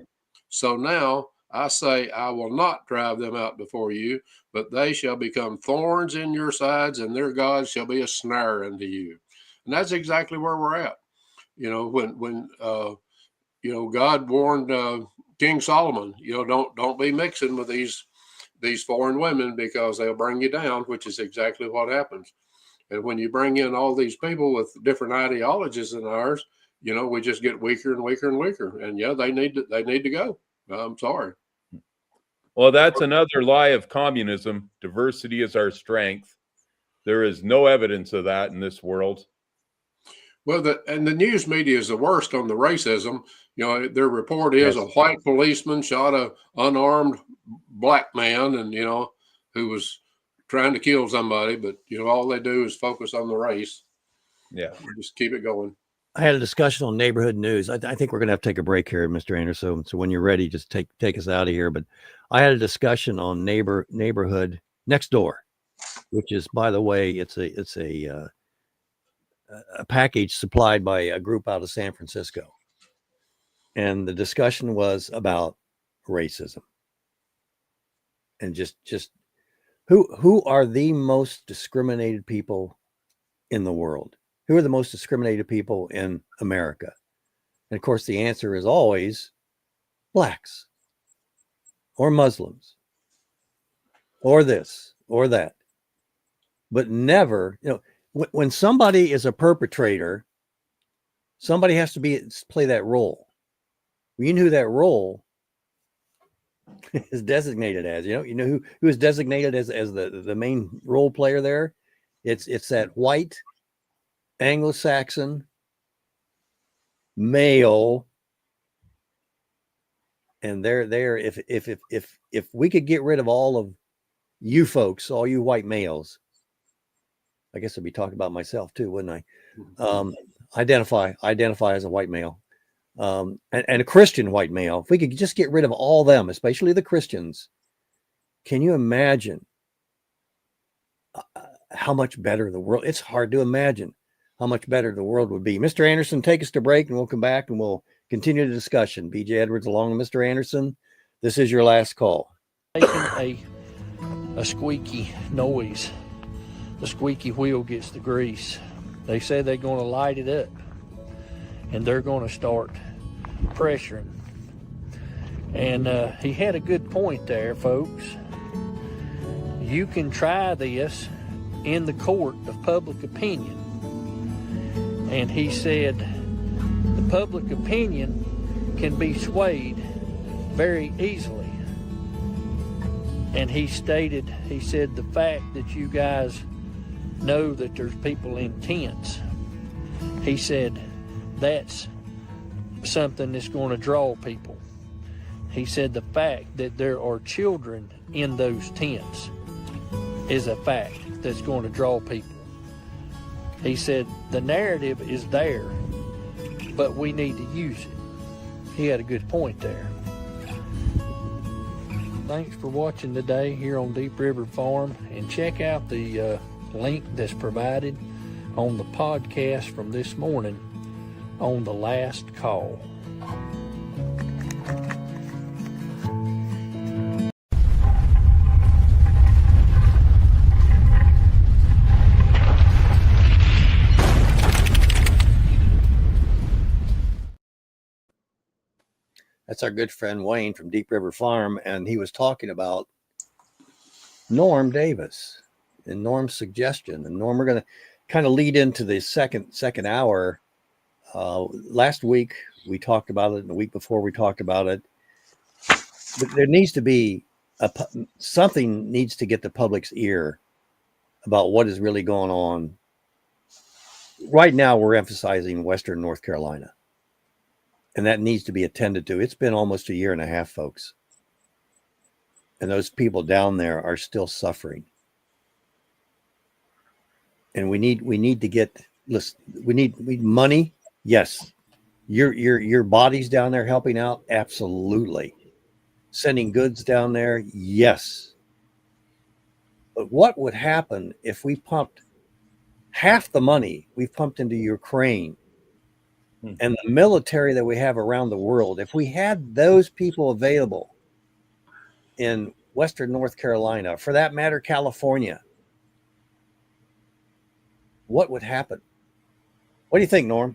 So now I say, I will not drive them out before you, but they shall become thorns in your sides, and their gods shall be a snare unto you." And that's exactly where we're at. You know, when God warned King Solomon, don't be mixing with these foreign women because they'll bring you down, which is exactly what happens. And when you bring in all these people with different ideologies than ours, we just get weaker and weaker and weaker. And yeah, they need to go. I'm sorry. Well, that's another lie of communism. Diversity is our strength. There is no evidence of that in this world. Well, the news media is the worst on the racism. Their report is a white policeman shot a unarmed black man, and who was trying to kill somebody. But all they do is focus on the race. Yeah, just keep it going. I had a discussion on neighborhood news. I think we're going to have to take a break here, Mr. Anderson. So when you're ready, just take us out of here. But I had a discussion on neighborhood next door, which is, by the way, it's a package supplied by a group out of San Francisco. and the discussion was about racism. And just who are the most discriminated people in the world? Who are the most discriminated people in America? And of course, the answer is always blacks or Muslims or this or that. But never, when somebody is a perpetrator, somebody has to play that role. You know who that role is designated as. You know who is designated as the main role player there. It's that white Anglo-Saxon male, and they're there. If we could get rid of all of you folks, all you white males, I guess I'd be talking about myself too, wouldn't I? Identify as a white male, and a Christian white male. If we could just get rid of all them, especially the Christians, can you imagine how much better the world? It's hard to imagine how much better the world would be. Mr. Anderson, take us to break, and we'll come back and we'll continue the discussion. BJ Edwards along with Mr. Anderson. This is your last call. Making a squeaky noise. The squeaky wheel gets the grease. They say they're going to light it up, and they're going to start pressuring. And he had a good point there, folks. You can try this in the court of public opinion. And he said the public opinion can be swayed very easily. And he said the fact that you guys know that there's people in tents, he said that's something that's going to draw people. He said the fact that there are children in those tents is a fact that's going to draw people. He said the narrative is there, but we need to use it. He had a good point there. Thanks for watching today here on Deep River Farm, and check out the link that's provided on the podcast from this morning on the last call. That's our good friend Wayne from Deep River Farm, and he was talking about Norm Davis and Norm's suggestion. And Norm, we're going to kind of lead into the second hour. Last week we talked about it, and the week before we talked about it. But there needs to be something needs to get the public's ear about what is really going on. Right now, we're emphasizing Western North Carolina. And that needs to be attended to. It's been almost a year and a half, folks. And those people down there are still suffering. And we need to get, listen, we need money. Yes. Your bodies down there helping out. Absolutely. Sending goods down there. Yes. But what would happen if we pumped half the money we've pumped into Ukraine and the military that we have around the world, if we had those people available in Western North Carolina, for that matter, California, what would happen? What do you think, Norm?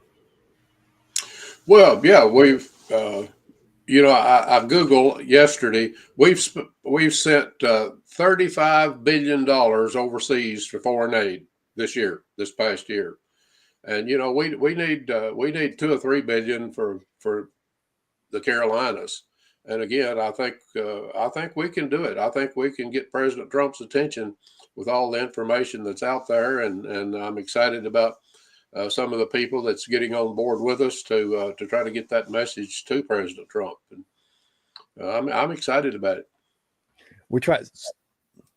Well, yeah, we've, I Googled yesterday, we've sent $35 billion overseas for foreign aid this past year. And, we need 2 or 3 billion for the Carolinas. And again, I think we can do it. I think we can get President Trump's attention with all the information that's out there. And I'm excited about some of the people that's getting on board with us to try to get that message to President Trump. And I'm excited about it.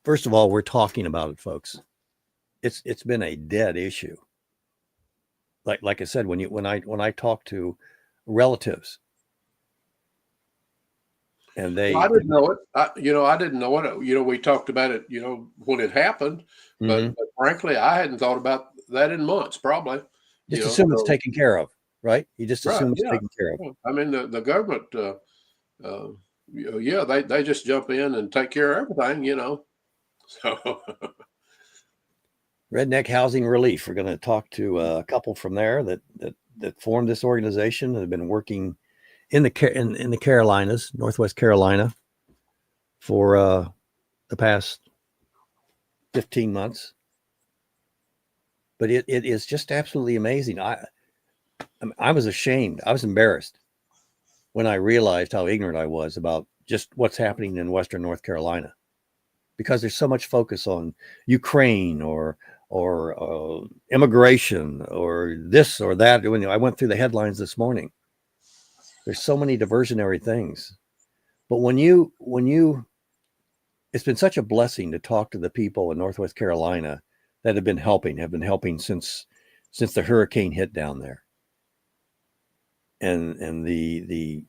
First of all, we're talking about it, folks. It's been a dead issue. Like I said, when I talk to relatives, and I didn't know it. I didn't know it. We talked about it, when it happened, but frankly, I hadn't thought about that in months, probably. Just assume it's taken care of. right? You just assume it's Yeah. taken care of. I mean, the government, yeah, they just jump in and take care of everything, you know. So Redneck Housing Relief. We're going to talk to a couple from there that formed this organization, that have been working in the Carolinas, Northwest Carolina, for the past 15 months. But it is just absolutely amazing. I was ashamed. I was embarrassed when I realized how ignorant I was about just what's happening in Western North Carolina, because there's so much focus on Ukraine or immigration or this or that. When I went through the headlines this morning, there's so many diversionary things. But when you, it's been such a blessing to talk to the people in Northwest Carolina that have been helping since the hurricane hit down there. And the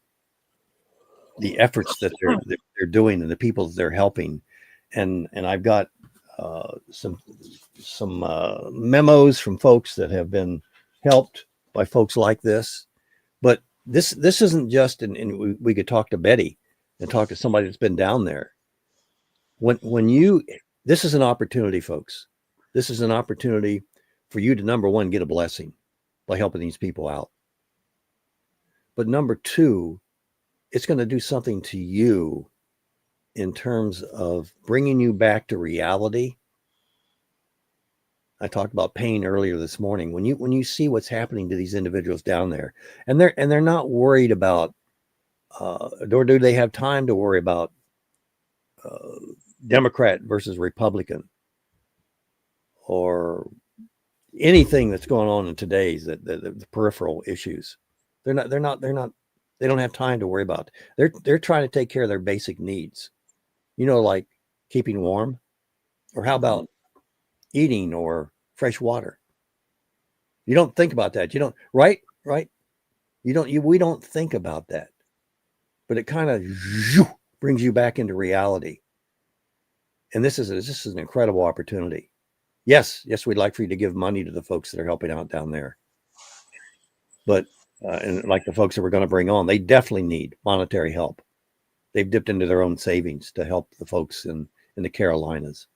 efforts that they're doing and the people that they're helping. And I've got some memos from folks that have been helped by folks like this. But this isn't just, and we could talk to Betty and talk to somebody that's been down there. This is an opportunity, folks. This is an opportunity for you to, number one, get a blessing by helping these people out. But number two, it's going to do something to you in terms of bringing you back to reality. I talked about pain earlier this morning. When you see what's happening to these individuals down there, and they're not worried about, nor do they have time to worry about Democrat versus Republican or anything that's going on in today's the peripheral issues. They don't have time to worry about. They're trying to take care of their basic needs, like keeping warm, or how about eating or fresh water. You don't think about that. You don't, right? We don't think about that, but it kind of brings you back into reality. And this is an incredible opportunity. Yes, we'd like for you to give money to the folks that are helping out down there. But, and like the folks that we're going to bring on, they definitely need monetary help. They've dipped into their own savings to help the folks in the Carolinas.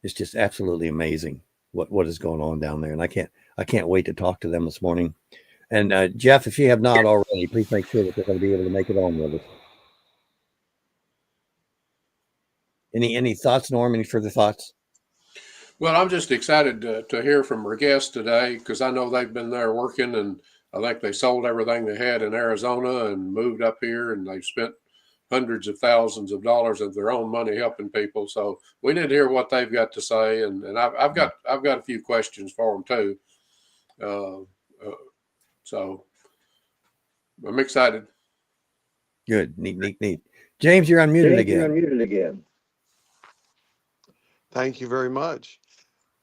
It's just absolutely amazing what is going on down there. And I can't wait to talk to them this morning. And Jeff, if you have not already, please make sure that they're going to be able to make it on with us. Any thoughts, Norm? Any further thoughts? Well, I'm just excited to hear from our guests today, because I know they've been there working, and I think they sold everything they had in Arizona and moved up here, and they've spent hundreds of thousands of dollars of their own money helping people. So we need to hear what they've got to say, and I've got a few questions for them too. So I'm excited. Good, neat. James, you're unmuted again. Thank you very much.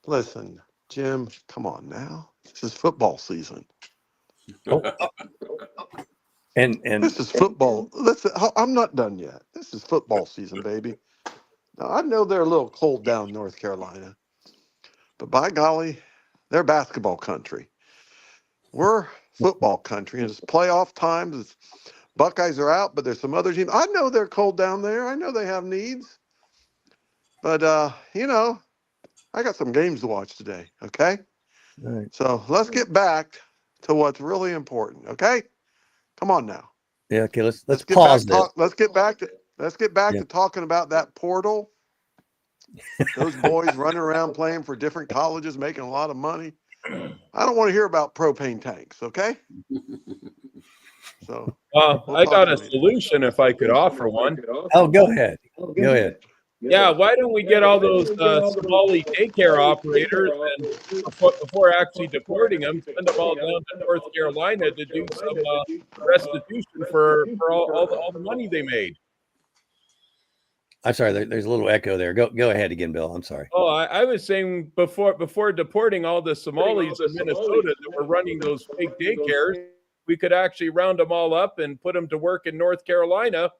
Listen, Jim, come on now. This is football season. And this is football. Listen, I'm not done yet. This is football season, baby. Now, I know they're a little cold down in North Carolina, but by golly, they're basketball country. We're football country, and it's playoff times. Buckeyes are out, but there's some other teams. I know they're cold down there. I know they have needs. But, I got some games to watch today, okay? All right. So let's get back to what's really important, okay? Come on now. Yeah, okay, let's get pause back, this. Let's get back to talking about that portal. Those boys running around playing for different colleges, making a lot of money. I don't want to hear about propane tanks, okay? So I got a solution if I could offer one. Oh, go ahead. Go ahead. Yeah, why don't we get all those Somali daycare operators and before actually deporting them, send them all down to North Carolina to do some restitution for all the money they made. I'm sorry, there's a little echo there. Go ahead again, Bill. I'm sorry. Oh, I was saying before deporting all the Somalis in Minnesota that were running those fake daycares, we could actually round them all up and put them to work in North Carolina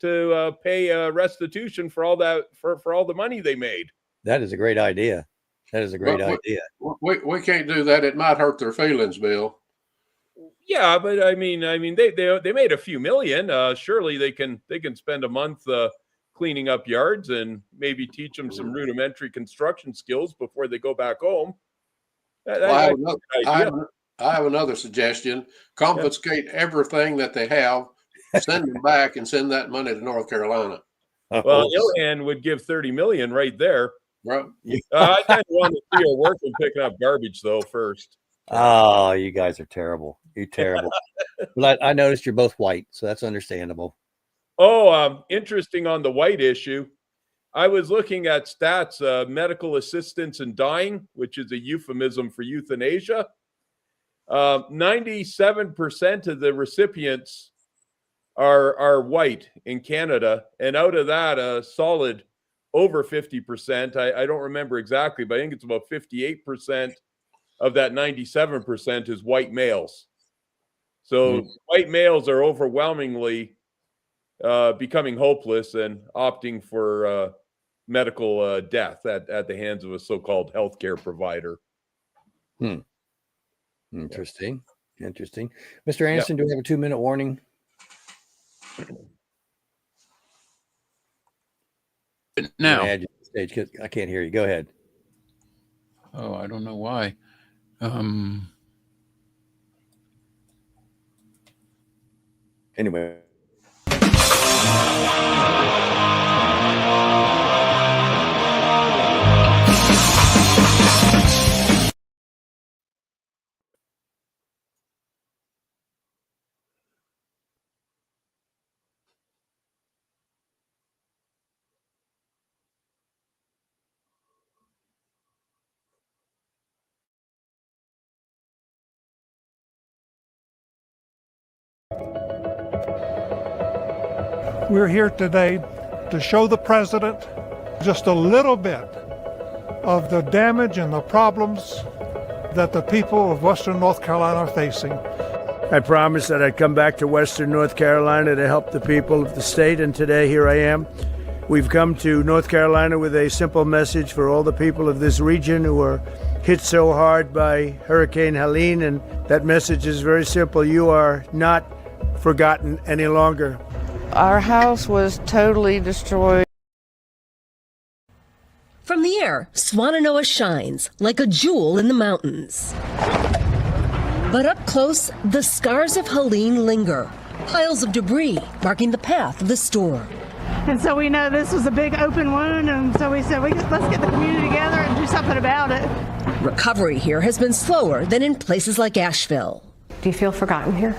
to pay restitution for all that for all the money they made. That is a great idea. That is a great idea. We can't do that. It might hurt their feelings, Bill. Yeah, but I mean, they made a few million. Surely they can spend a month cleaning up yards and maybe teach them some rudimentary construction skills before they go back home. I have another suggestion. Confiscate everything that they have, send them back, and send that money to North Carolina. Well, Ilhan would give $30 million right there. Right. I kind of want to see her working picking up garbage though first. Oh, you guys are terrible. You're terrible. But I noticed you're both white, so that's understandable. Oh, interesting on the white issue. I was looking at stats, medical assistance in dying, which is a euphemism for euthanasia. 97% of the recipients are white in Canada. And out of that, a solid over 50%. I don't remember exactly, but I think it's about 58% of that 97% is white males. So white males are overwhelmingly becoming hopeless and opting for medical death at the hands of a so-called healthcare provider. Interesting. Mr. Anderson, do we have a 2-minute warning? Now, I can't hear you. Go ahead. Oh, I don't know why. Anyway. We're here today to show the president just a little bit of the damage and the problems that the people of Western North Carolina are facing. I promised that I'd come back to Western North Carolina to help the people of the state, and today here I am. We've come to North Carolina with a simple message for all the people of this region who are hit so hard by Hurricane Helene, and that message is very simple. You are not forgotten any longer. Our house was totally destroyed. From the air, Swannanoa shines like a jewel in the mountains. But up close, the scars of Helene linger. Piles of debris marking the path of the storm. And so we know this was a big open wound, and so we said, let's get the community together and do something about it. Recovery here has been slower than in places like Asheville. Do you feel forgotten here?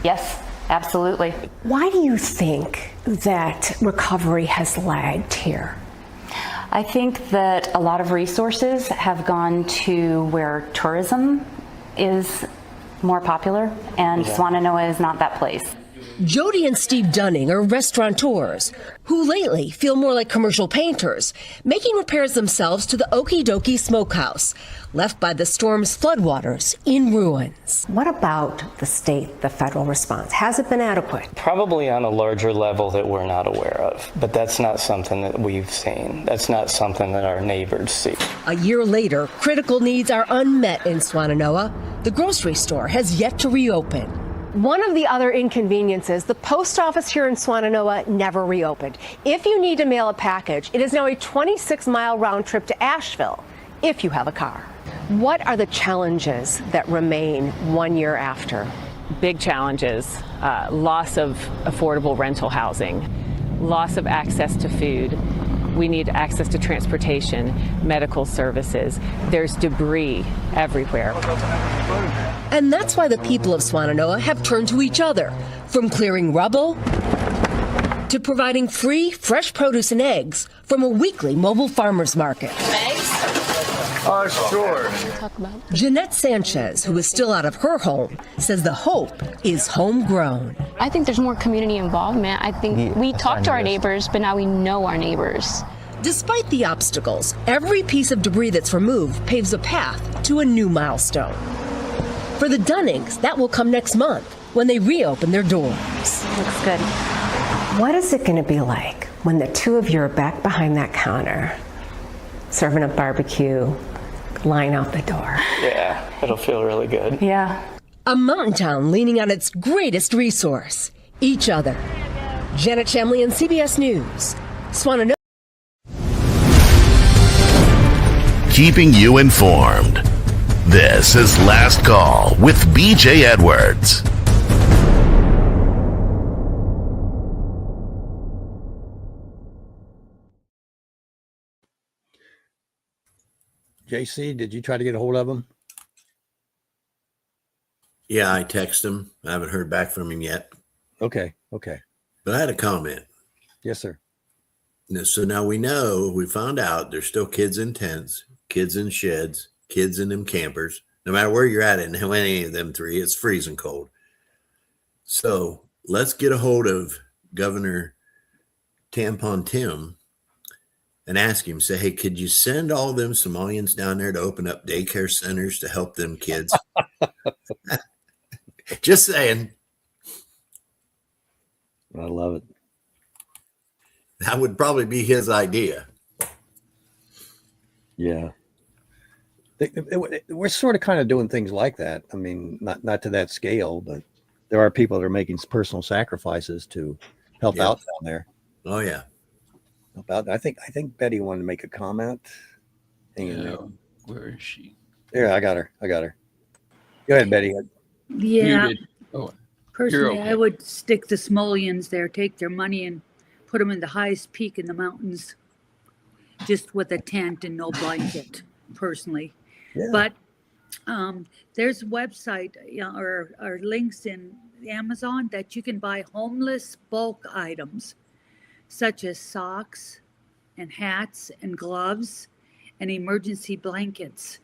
Yes, absolutely. Why do you think that recovery has lagged here? I think that a lot of resources have gone to where tourism is more popular, and Swannanoa is not that place. Jody and Steve Dunning are restaurateurs who lately feel more like commercial painters, making repairs themselves to the Okie Dokie Smokehouse, left by the storm's floodwaters in ruins. What about the state, the federal response? Has it been adequate? Probably on a larger level that we're not aware of, but that's not something that we've seen. That's not something that our neighbors see. A year later, critical needs are unmet in Swannanoa. The grocery store has yet to reopen. One of the other inconveniences, the post office here in Swannanoa never reopened. If you need to mail a package, it is now a 26-mile round trip to Asheville, if you have a car. What are the challenges that remain 1 year after? Big challenges, loss of affordable rental housing, loss of access to food. We need access to transportation, medical services. There's debris everywhere. And that's why the people of Swannanoa have turned to each other, from clearing rubble to providing free, fresh produce and eggs from a weekly mobile farmers market. Sure. Jeanette Sanchez, who is still out of her home, says the hope is homegrown. I think there's more community involvement. I think we talk to our neighbors, but now we know our neighbors. Despite the obstacles, every piece of debris that's removed paves a path to a new milestone. For the Dunnings, that will come next month when they reopen their doors. Looks good. What is it going to be like when the two of you are back behind that counter, serving up barbecue, line out the door? Yeah, it'll feel really good. Yeah. A mountain town leaning on its greatest resource, each other. Janet Chemley, CBS News. Swananoa. Keeping you informed. This is Last Call with BJ Edwards. JC, did you try to get a hold of him? Yeah, I texted him. I haven't heard back from him yet. Okay. But I had a comment. Yes, sir. So now we found out there's still kids in tents, kids in sheds, kids in them campers. No matter where you're at in any of them three, it's freezing cold. So let's get a hold of Governor Tampon Tim and ask him, say, hey, could you send all them Somalians down there to open up daycare centers to help them kids? Just saying. I love it. That would probably be his idea. Yeah. We're sort of kind of doing things like that. I mean, not to that scale, but there are people that are making personal sacrifices to help out down there. Oh, yeah. I think Betty wanted to make a comment. Where is she? Yeah, I got her. Go ahead, Betty. Yeah. Oh, personally, I would stick the Somalians there, take their money and put them in the highest peak in the mountains, just with a tent and no blanket, personally. Yeah. But there's a website or links in Amazon that you can buy homeless bulk items, such as socks and hats and gloves and emergency blankets.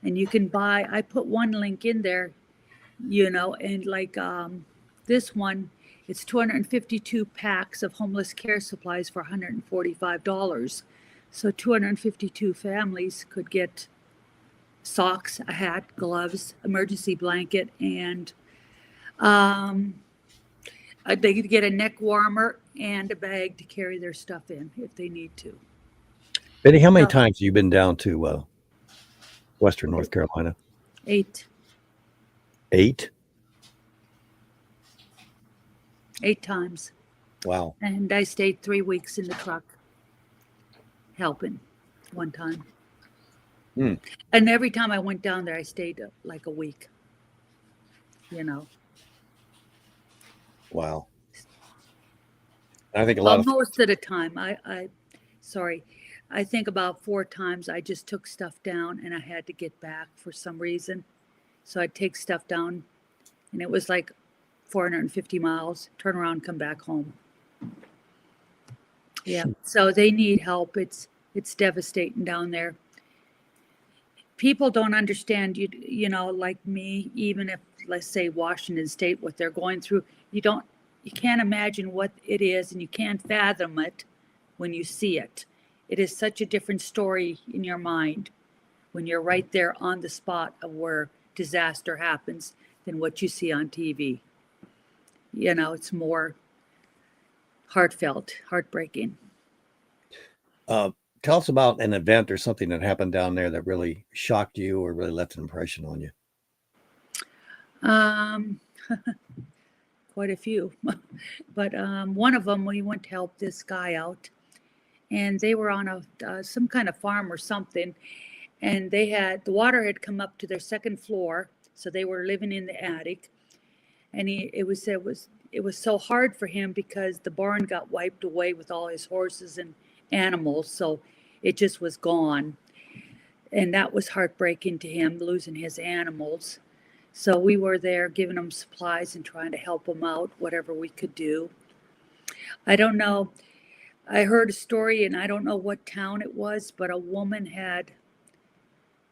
And you can buy, I put one link in there, and like this one, it's 252 packs of homeless care supplies for $145. So 252 families could get socks, a hat, gloves, emergency blanket, and they could get a neck warmer and a bag to carry their stuff in if they need to. Betty, how many times have you been down to Western North Carolina? 8. 8? 8 times. Wow. And I stayed 3 weeks in the truck helping one time. Hmm. And every time I went down there, I stayed like a week. Wow. I think a lot of most of the time, I think about 4 times I just took stuff down and I had to get back for some reason. So I'd take stuff down and it was like 450 miles, turn around, come back home. Yeah. So they need help. It's devastating down there. People don't understand, like me, even if, let's say, Washington State, what they're going through, you can't imagine what it is, and you can't fathom it when you see it. It is such a different story in your mind when you're right there on the spot of where disaster happens than what you see on TV. It's more heartfelt, heartbreaking. Tell us about an event or something that happened down there that really shocked you or really left an impression on you. Quite a few. But one of them, we went to help this guy out, and they were on some kind of farm or something, and the water had come up to their second floor, so they were living in the attic, and it was so hard for him because the barn got wiped away with all his horses and animals, so it just was gone, and that was heartbreaking to him, losing his animals. So we were there giving him supplies and trying to help him out, whatever we could do. I don't know, I heard a story, and I don't know what town it was, but a woman had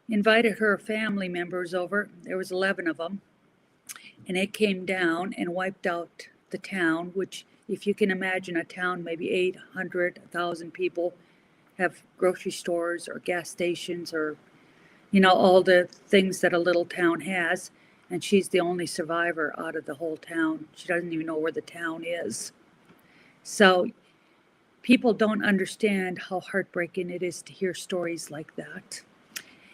invited her family members over. There was 11 of them, and it came down and wiped out the town, which, if you can imagine a town, maybe 800, 1,000 people have grocery stores or gas stations or, all the things that a little town has. And she's the only survivor out of the whole town. She doesn't even know where the town is. So people don't understand how heartbreaking it is to hear stories like that.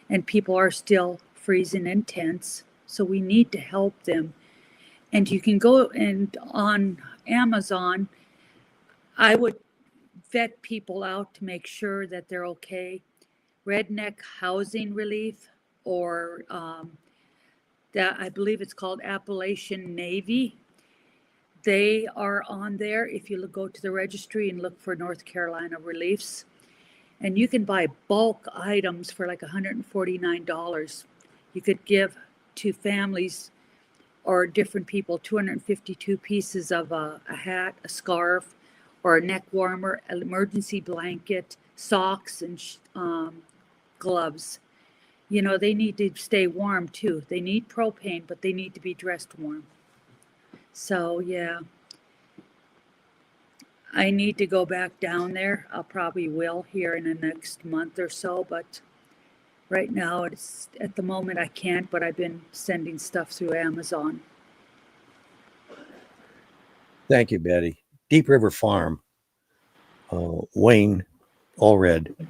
And people are still freezing in tents, So we need to help them. And you can go and on Amazon, I would vet people out to make sure that they're okay. Redneck Housing Relief, or that I believe it's called Appalachian Navy. They are on there if you go to the registry and look for North Carolina reliefs. And you can buy bulk items for like $149. You could give to families or different people 252 pieces of a hat, a scarf, or a neck warmer, an emergency blanket, socks, and gloves. You know, they need to stay warm too. They need propane, but they need to be dressed warm. So, yeah. I need to go back down there. I'll probably will here in the next month or so, but right now it's at the moment I can't, but I've been sending stuff through Amazon. Thank you, Betty. Deep River Farm, Wayne Allred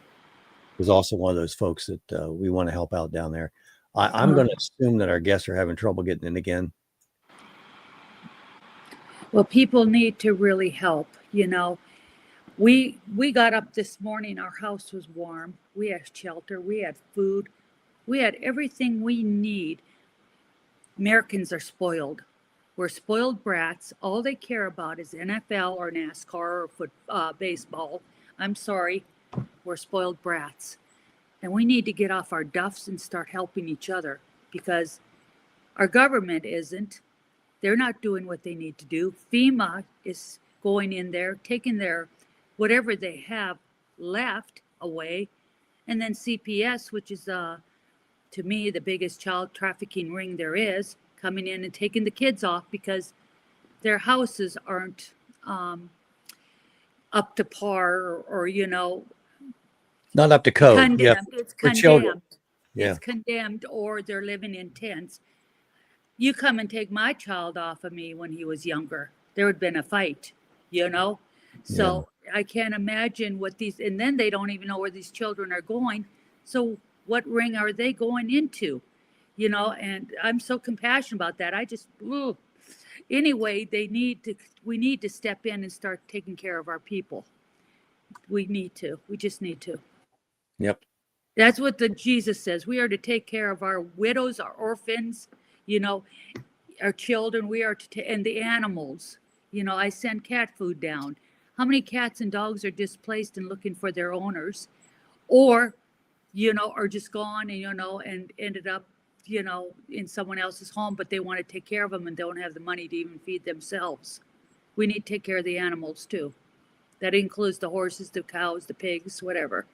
is also one of those folks that we want to help out down there. I'm going to assume that our guests are having trouble getting in again. Well, people need to really help, you know. We got up this morning, our house was warm. We had shelter, we had food, we had everything we need. Americans are spoiled. We're spoiled brats. All they care about is NFL or NASCAR or baseball. I'm sorry, we're spoiled brats. And we need to get off our duffs and start helping each other, because our government isn't. They're not doing what they need to do. FEMA is going in there, taking their whatever they have left away. And then CPS, which is, to me, the biggest child trafficking ring there is, coming in and taking the kids off because their houses aren't up to par or, you know. Not up to code. Condemned. Yeah. It's For children. condemned. Yeah. It's condemned, or they're living in tents. You come and take my child off of me when he was younger, there would have been a fight, you know? So I can't imagine what these, and then they don't even know where these children are going. So what ring are they going into? You know, and I'm so compassionate about that. I just, anyway, we need to step in and start taking care of our people. We just need to. Yep. That's what Jesus says. We are to take care of our widows, our orphans, you know, our children. We are to, and the animals. You know, I send cat food down. How many cats and dogs are displaced and looking for their owners, or, you know, are just gone and, you know, and ended up, you know, in someone else's home, but they want to take care of them and don't have the money to even feed themselves. We need to take care of the animals too. That includes the horses, the cows, the pigs, whatever.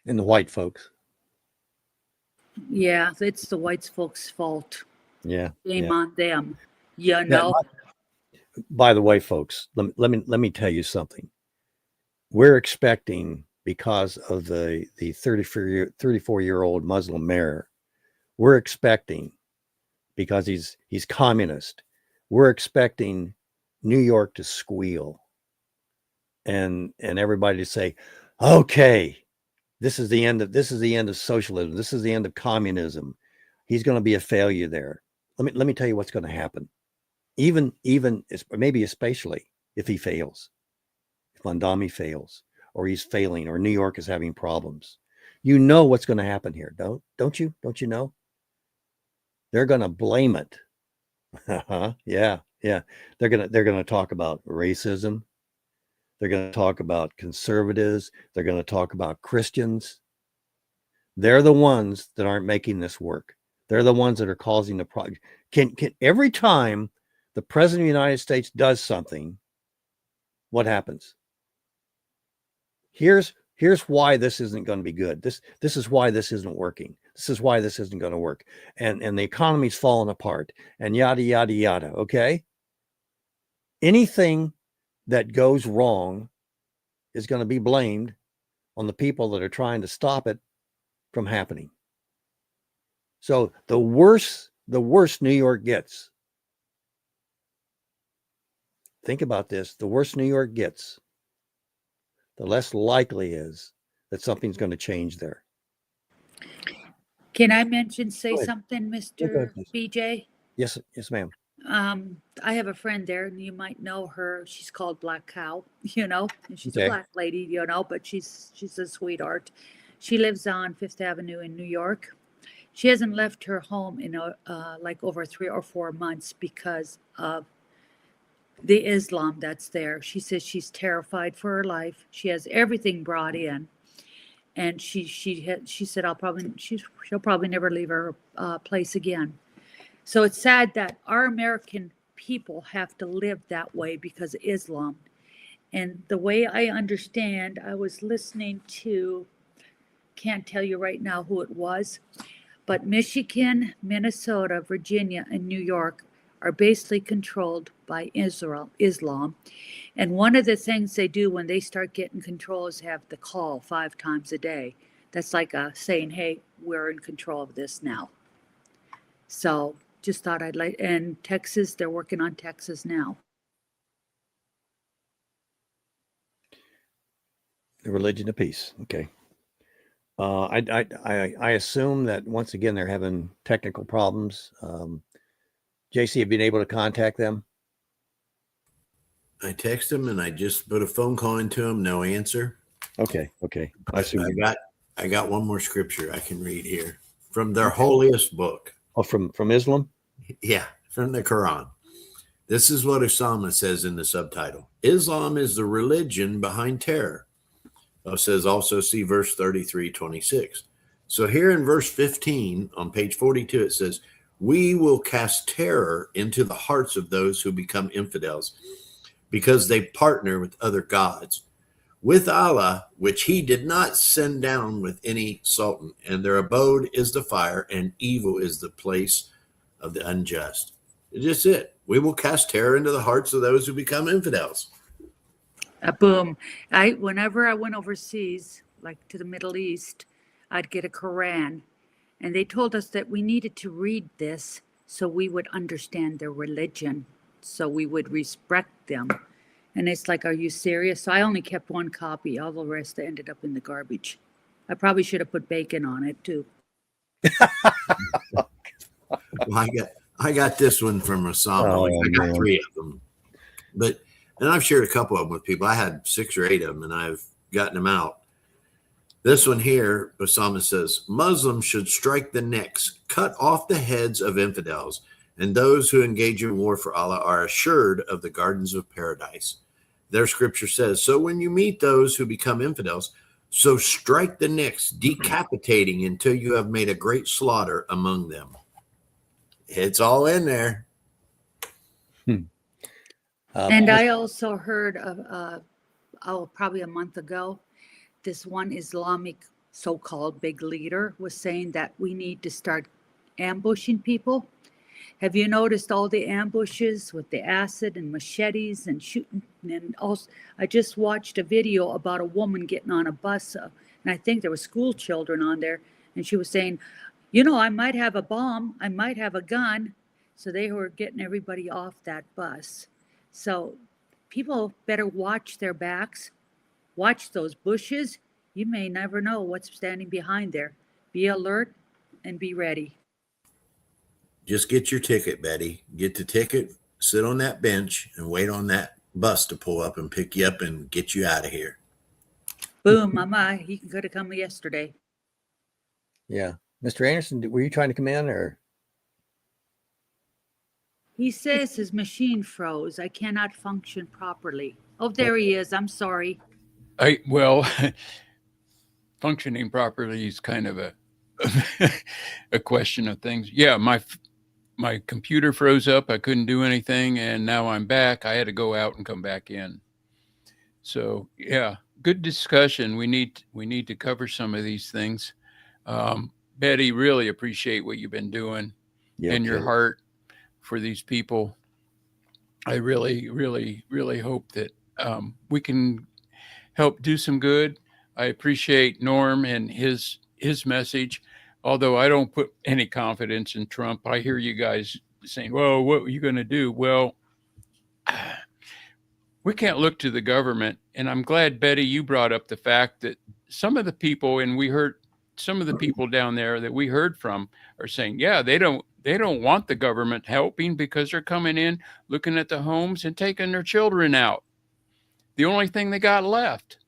And the white folks. Yeah, it's the white folks' fault. Yeah. Shame on them. You know. By the way, folks, let me tell you something. We're expecting, because of the 34-year-old Muslim mayor, we're expecting, because he's communist, we're expecting New York to squeal and everybody to say, okay, this is the end of socialism. This is the end of communism. He's going to be a failure there. Let me tell you what's going to happen. Even maybe especially if he fails, if Mondami fails, or he's failing, or New York is having problems, you know what's going to happen here, don't you? Don't you know? They're going to blame it. Yeah. They're going to talk about racism. They're going to talk about conservatives. They're going to talk about Christians. They're the ones that aren't making this work. They're the ones that are causing the problem. Can every time the president of the United States does something, what happens? Here's why this isn't going to be good. This is why this isn't working. This is why this isn't going to work. And the economy's falling apart and yada, yada, yada. Okay. Anything that goes wrong is going to be blamed on the people that are trying to stop it from happening. So the worse New York gets, think about this, the worse New York gets, the less likely is that something's going to change there. Can I say Go ahead. something, Yeah, go ahead, Mr. please. BJ? Yes, yes, ma'am. I have a friend there, and you might know her. She's called Black Cow, and she's a Okay. black lady, but she's a sweetheart. She lives on Fifth Avenue in New York. She hasn't left her home in like over 3 or 4 months because of the Islam that's there. She says she's terrified for her life. She has everything brought in, and she said she'll probably never leave her place again. So it's sad that our American people have to live that way because of Islam. And the way I understand, I was listening to, can't tell you right now who it was, but Michigan, Minnesota, Virginia, and New York are basically controlled by Islam. And one of the things they do when they start getting control is have the call 5 times a day. That's like saying, hey, we're in control of this now. So just thought I'd like, and Texas, they're working on Texas now. The religion of peace. Okay. I assume that once again they're having technical problems. JC, have you been able to contact them? I text them and I just put a phone call into them. No answer. Okay. I got one more scripture I can read here from their holiest book. Oh, from Islam? Yeah, from the Quran. This is what Osama says in the subtitle. Islam is the religion behind terror. It says also see verse 33:26. So here in verse 15 on page 42, it says, we will cast terror into the hearts of those who become infidels because they partner with other gods, with Allah, which he did not send down with any sultan, and their abode is the fire, and evil is the place of the unjust. It's just it. We will cast terror into the hearts of those who become infidels. Boom. Whenever I went overseas, like to the Middle East, I'd get a Quran, and they told us that we needed to read this so we would understand their religion, so we would respect them. And it's like, are you serious? So I only kept one copy. All the rest ended up in the garbage. I probably should have put bacon on it too. Well, I got this one from Osama. I got 3 of them, and I've shared a couple of them with people. I had 6 or 8 of them, and I've gotten them out. This one here, Osama says, Muslims should strike the necks, cut off the heads of infidels, and those who engage in war for Allah are assured of the gardens of paradise. Their scripture says, so when you meet those who become infidels, so strike the necks, decapitating until you have made a great slaughter among them. It's all in there. And I also heard of, probably a month ago, this one Islamic so-called big leader was saying that we need to start ambushing people. Have you noticed all the ambushes with the acid and machetes and shooting? And also, I just watched a video about a woman getting on a bus, and I think there were school children on there, and she was saying, I might have a bomb, I might have a gun. So they were getting everybody off that bus. So people better watch their backs, watch those bushes. You may never know what's standing behind there. Be alert and be ready. Just get your ticket, Betty. Get the ticket, sit on that bench, and wait on that bus to pull up and pick you up and get you out of here. Boom, mama. He could have come yesterday. Yeah. Mr. Anderson, were you trying to come in or? He says his machine froze. I cannot function properly. Oh, there he is. I'm sorry. Functioning properly is kind of a question of things. Yeah, my computer froze up. I couldn't do anything, and now I'm back. I had to go out and come back in. So yeah, good discussion. We need to cover some of these things. Betty, really appreciate what you've been doing and your heart for these people. I really, really, really hope that we can help do some good. I appreciate Norm and his message, although I don't put any confidence in Trump. I hear you guys saying, well, what are you going to do? Well, we can't look to the government. And I'm glad, Betty, you brought up the fact that some of the people, and we heard some of the people down there that we heard from are saying, yeah, they don't want the government helping because they're coming in, looking at the homes and taking their children out. The only thing they got left.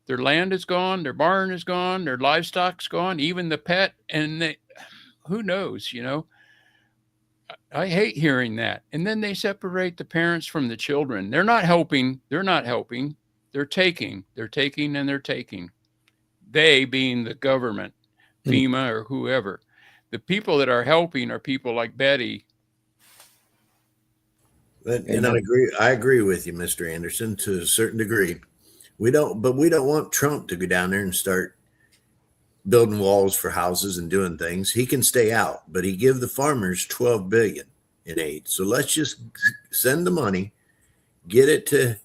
Their land is gone, their barn is gone, their livestock's gone, even the pet, and who knows, you know. I hate hearing that. And then they separate the parents from the children. They're not helping. They're taking, and they're taking. They being the government, FEMA or whoever. The people that are helping are people like Betty. And I agree with you, Mr. Anderson, to a certain degree. We don't want Trump to go down there and start building walls for houses and doing things. He can stay out, but he give the farmers $12 billion in aid. So let's just send the money, get it to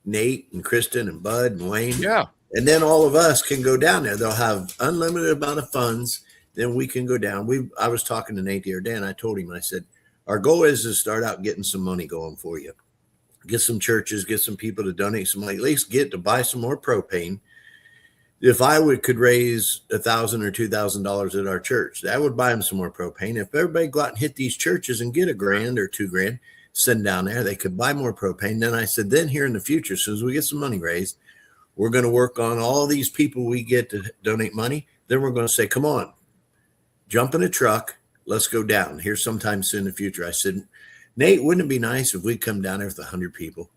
Nate and Kristin and Bud and Wayne. Yeah. And then all of us can go down there. They'll have unlimited amount of funds. Then we can go down. I was talking to Nate the other day, and I told him, I said, our goal is to start out getting some money going for you. Get some churches, get some people to donate some money, at least get to buy some more propane. If I could raise $1,000 or $2,000 at our church, that would buy them some more propane. If everybody go out and hit these churches and get $1,000 or $2,000, send down there, they could buy more propane. Then I said, then here in the future, as soon as we get some money raised, we're going to work on all these people we get to donate money. Then we're going to say, come on, jump in a truck. Let's go down here sometime soon in the future. I said, Nate, wouldn't it be nice if we come down there with 100 people?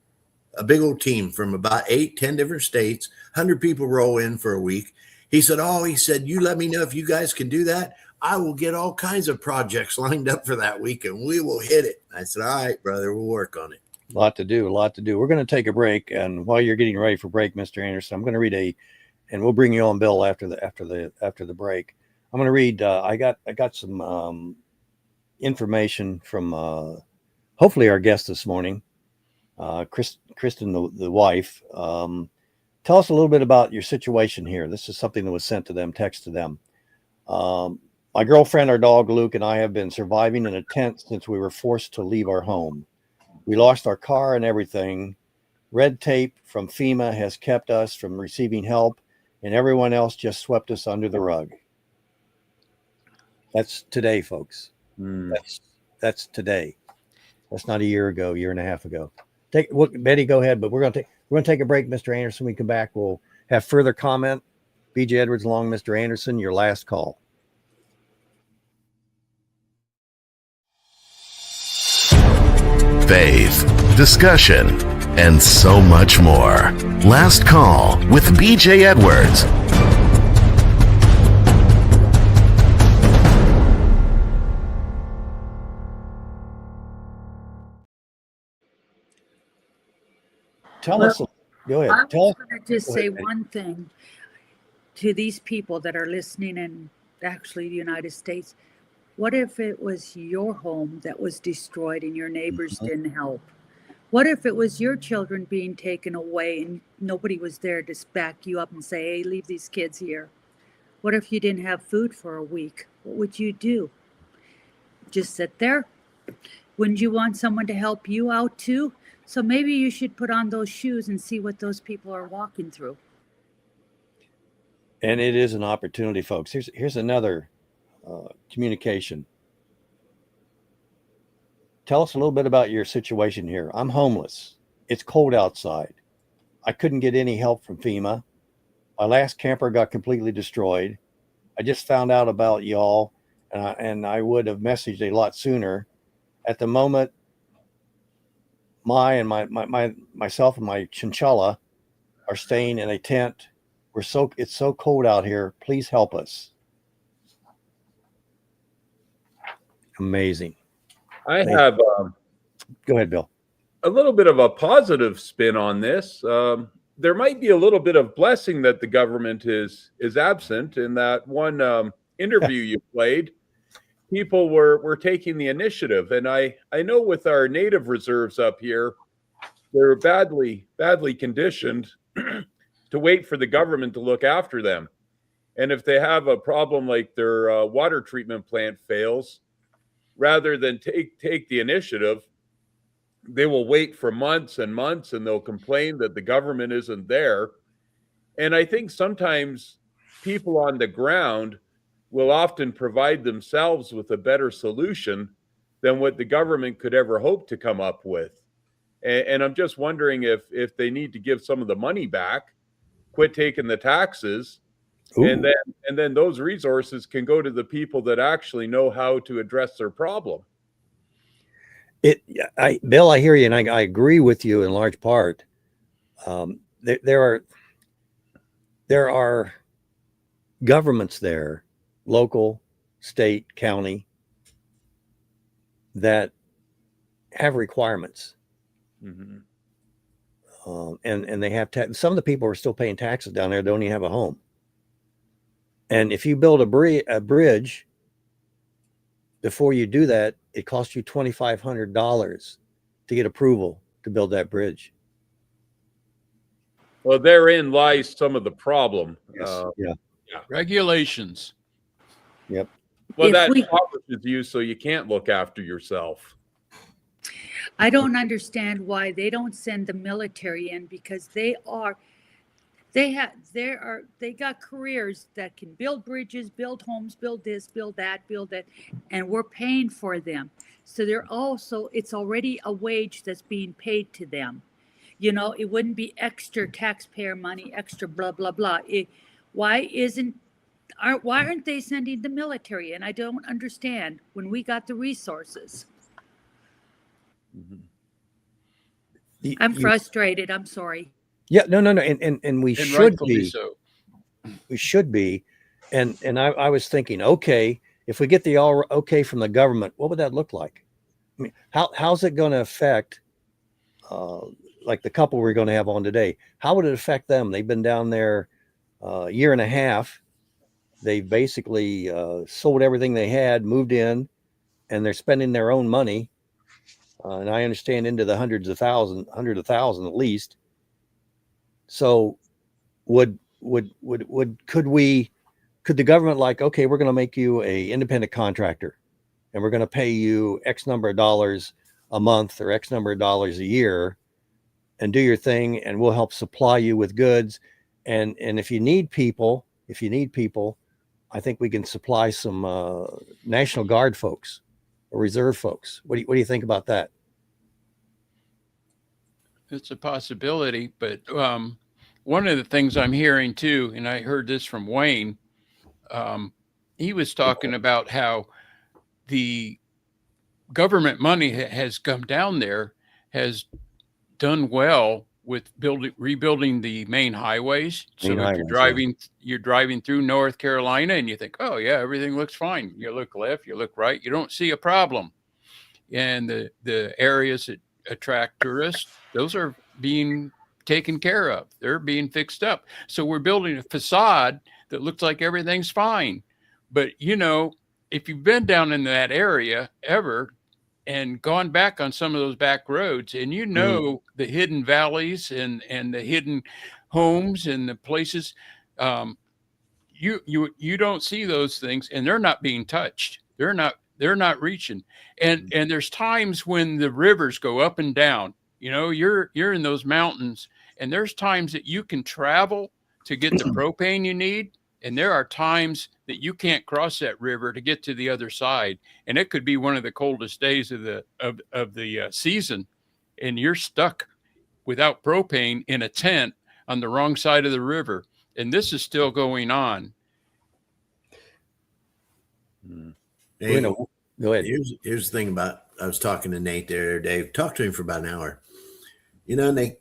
A big old team from about 8-10 different states, 100 people roll in for a week. He said, you let me know if you guys can do that. I will get all kinds of projects lined up for that week and we will hit it. I said, all right, brother, we'll work on it. A lot to do. We're going to take a break. And while you're getting ready for break, Mr. Anderson, I'm going to read and we'll bring you on, Bill, after the break. I'm going to read, I got some information from hopefully our guest this morning, Kristin, the wife. Tell us a little bit about your situation here. This is something that was sent to them, text to them. My girlfriend, our dog Luke, and I have been surviving in a tent since we were forced to leave our home. We lost our car and everything. Red tape from FEMA has kept us from receiving help, and everyone else just swept us under the rug. That's today, folks. That's today. That's not a year ago, year and a half ago. Betty, go ahead. But we're going to take a break, Mr. Anderson. When we come back, we'll have further comment. BJ Edwards along, Mr. Anderson, your last call. Faith, discussion, and so much more. Last call with BJ Edwards. Tell us. Go ahead. I'm going to just say one thing to these people that are listening in actually the United States. What if it was your home that was destroyed and your neighbors didn't help? What if it was your children being taken away and nobody was there to back you up and say, hey, leave these kids here? What if you didn't have food for a week? What would you do? Just sit there? Wouldn't you want someone to help you out too? So maybe you should put on those shoes and see what those people are walking through. And it is an opportunity, folks. Here's another communication. Tell us a little bit about your situation here. I'm homeless. It's cold outside. I couldn't get any help from FEMA. My last camper got completely destroyed. I just found out about y'all, and I would have messaged a lot sooner. At the moment, myself and my chinchilla are staying in a tent. It's so cold out here. Please help us. Amazing. I have go ahead, Bill. A little bit of a positive spin on this. There might be a little bit of blessing that the government is absent. In that one interview you played, people were taking the initiative, and I know with our native reserves up here, they're badly conditioned to wait for the government to look after them. And if they have a problem like their water treatment plant fails, rather than take the initiative, they will wait for months and months, and they'll complain that the government isn't there. And I think sometimes people on the ground will often provide themselves with a better solution than what the government could ever hope to come up with. And I'm just wondering if they need to give some of the money back, quit taking the taxes, and then those resources can go to the people that actually know how to address their problem. Bill, I hear you, and I agree with you in large part. There are governments there, local, state, county, that have requirements. Mm-hmm. And they have some of the people who are still paying taxes down there don't even have a home. And if you build a bridge, before you do that, it costs you $2,500 to get approval to build that bridge. Well, therein lies some of the problem. Yes. Yeah. Regulations. Yep. Well, If that we- impoverishes you, so you can't look after yourself. I don't understand why they don't send the military in, because they got careers that can build bridges, build homes, build this, build that, and we're paying for them. So it's already a wage that's being paid to them. You know, it wouldn't be extra taxpayer money, extra blah, blah, blah. Why aren't they sending the military? And I don't understand when we got the resources. I'm frustrated. I'm sorry. Yeah, no. And we should rightfully be. so. We should be. And I was thinking, okay, if we get the all okay from the government, what would that look like? I mean, how's it going to affect like the couple we're going to have on today? How would it affect them? They've been down there a year and a half. They've basically sold everything they had, moved in, and they're spending their own money. And I understand into the hundred of thousands at least. So could the government, like, okay, we're going to make you a independent contractor and we're going to pay you X number of dollars a month or X number of dollars a year and do your thing, and we'll help supply you with goods. And if you need people, I think we can supply some National Guard folks or reserve folks. What do you think about that? It's a possibility, but one of the things I'm hearing too, and I heard this from Wayne, he was talking about how the government money has come down there, has done well with rebuilding the main highways. So you're driving through North Carolina and you think, oh yeah, everything looks fine. You look left, you look right, you don't see a problem. And the areas that attract tourists, those are being taken care of. They're being fixed up. So we're building a facade that looks like everything's fine. But you know, if you've been down in that area ever and gone back on some of those back roads, and you know the hidden valleys and the hidden homes and the places, you don't see those things, and they're not being touched. They're not reaching. And there's times when the rivers go up and down. You know, you're in those mountains, and there's times that you can travel to get the propane you need, and there are times that you can't cross that river to get to the other side, and it could be one of the coldest days of the season, and you're stuck without propane in a tent on the wrong side of the river, and this is still going on. Hey, Go ahead. Here's the thing about, I was talking to Nate the other day, talked to him for about an hour. You know, Nate,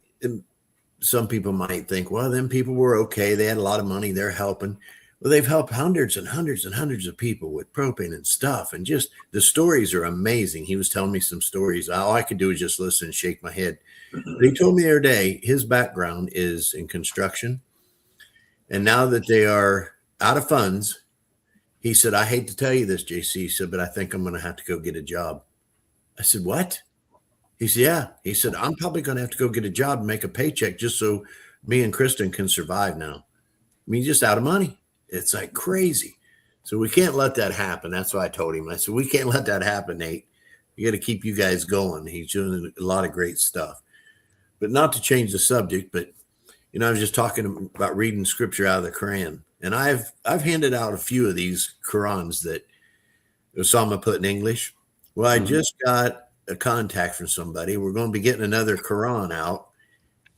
some people might think, well, them people were okay. They had a lot of money. They're helping. Well, they've helped hundreds and hundreds and hundreds of people with propane and stuff. And just the stories are amazing. He was telling me some stories. All I could do was just listen and shake my head. But he told me the other day, his background is in construction. And now that they are out of funds, he said, I hate to tell you this, JC, he said, but I think I'm going to have to go get a job. I said, what? He said, yeah. He said, I'm probably going to have to go get a job and make a paycheck just so me and Kristin can survive now. I mean, just out of money. It's like crazy. So we can't let that happen. That's what I told him. I said, we can't let that happen, Nate. You got to keep you guys going. He's doing a lot of great stuff. But not to change the subject, but, you know, I was just talking about reading scripture out of the Quran. And I've handed out a few of these Qurans that Osama put in English. Well, I just got a contact from somebody. We're going to be getting another Quran out.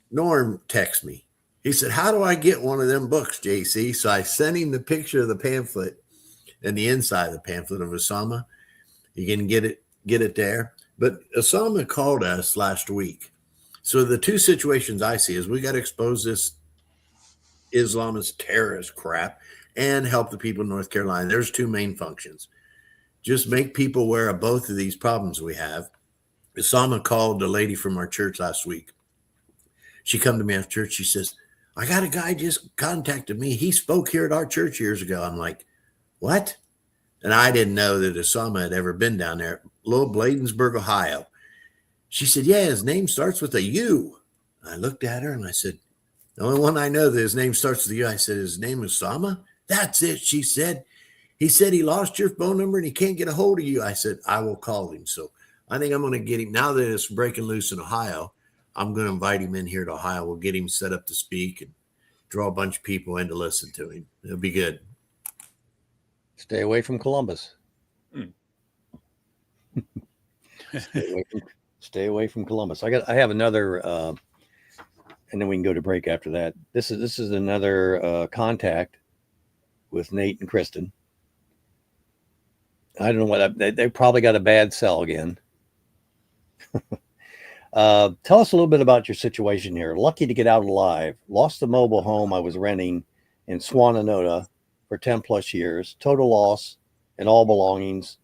Norm texted me. He said, "How do I get one of them books, JC?" So I sent him the picture of the pamphlet and the inside of the pamphlet of Osama. You can get it there. But Osama called us last week. So the two situations I see is we got to expose this Islamist terrorist crap and help the people in North Carolina. There's two main functions. Just make people aware of both of these problems we have. Osama called a lady from our church last week. She come to me after church. She says, "I got a guy just contacted me. He spoke here at our church years ago." I'm like, "What?" And I didn't know that Osama had ever been down there. Little Bladensburg, Ohio. She said, "Yeah, his name starts with a U." I looked at her and I said, "The only one I know that his name starts with a U." I said, "His name is Osama?" "That's it," she said. "He said he lost your phone number and he can't get a hold of you." I said, "I will call him." So I think I'm going to get him. Now that it's breaking loose in Ohio, I'm going to invite him in here to Ohio. We'll get him set up to speak and draw a bunch of people in to listen to him. It'll be good. Stay away from Columbus. Stay away from Columbus. I have another, and then we can go to break after that. This is another contact with Nate and Kristin. I don't know what they probably got a bad cell again. Tell us a little bit about your situation here. Lucky to get out alive. Lost the mobile home I was renting in Swananoda for 10 plus years. Total loss and all belongings.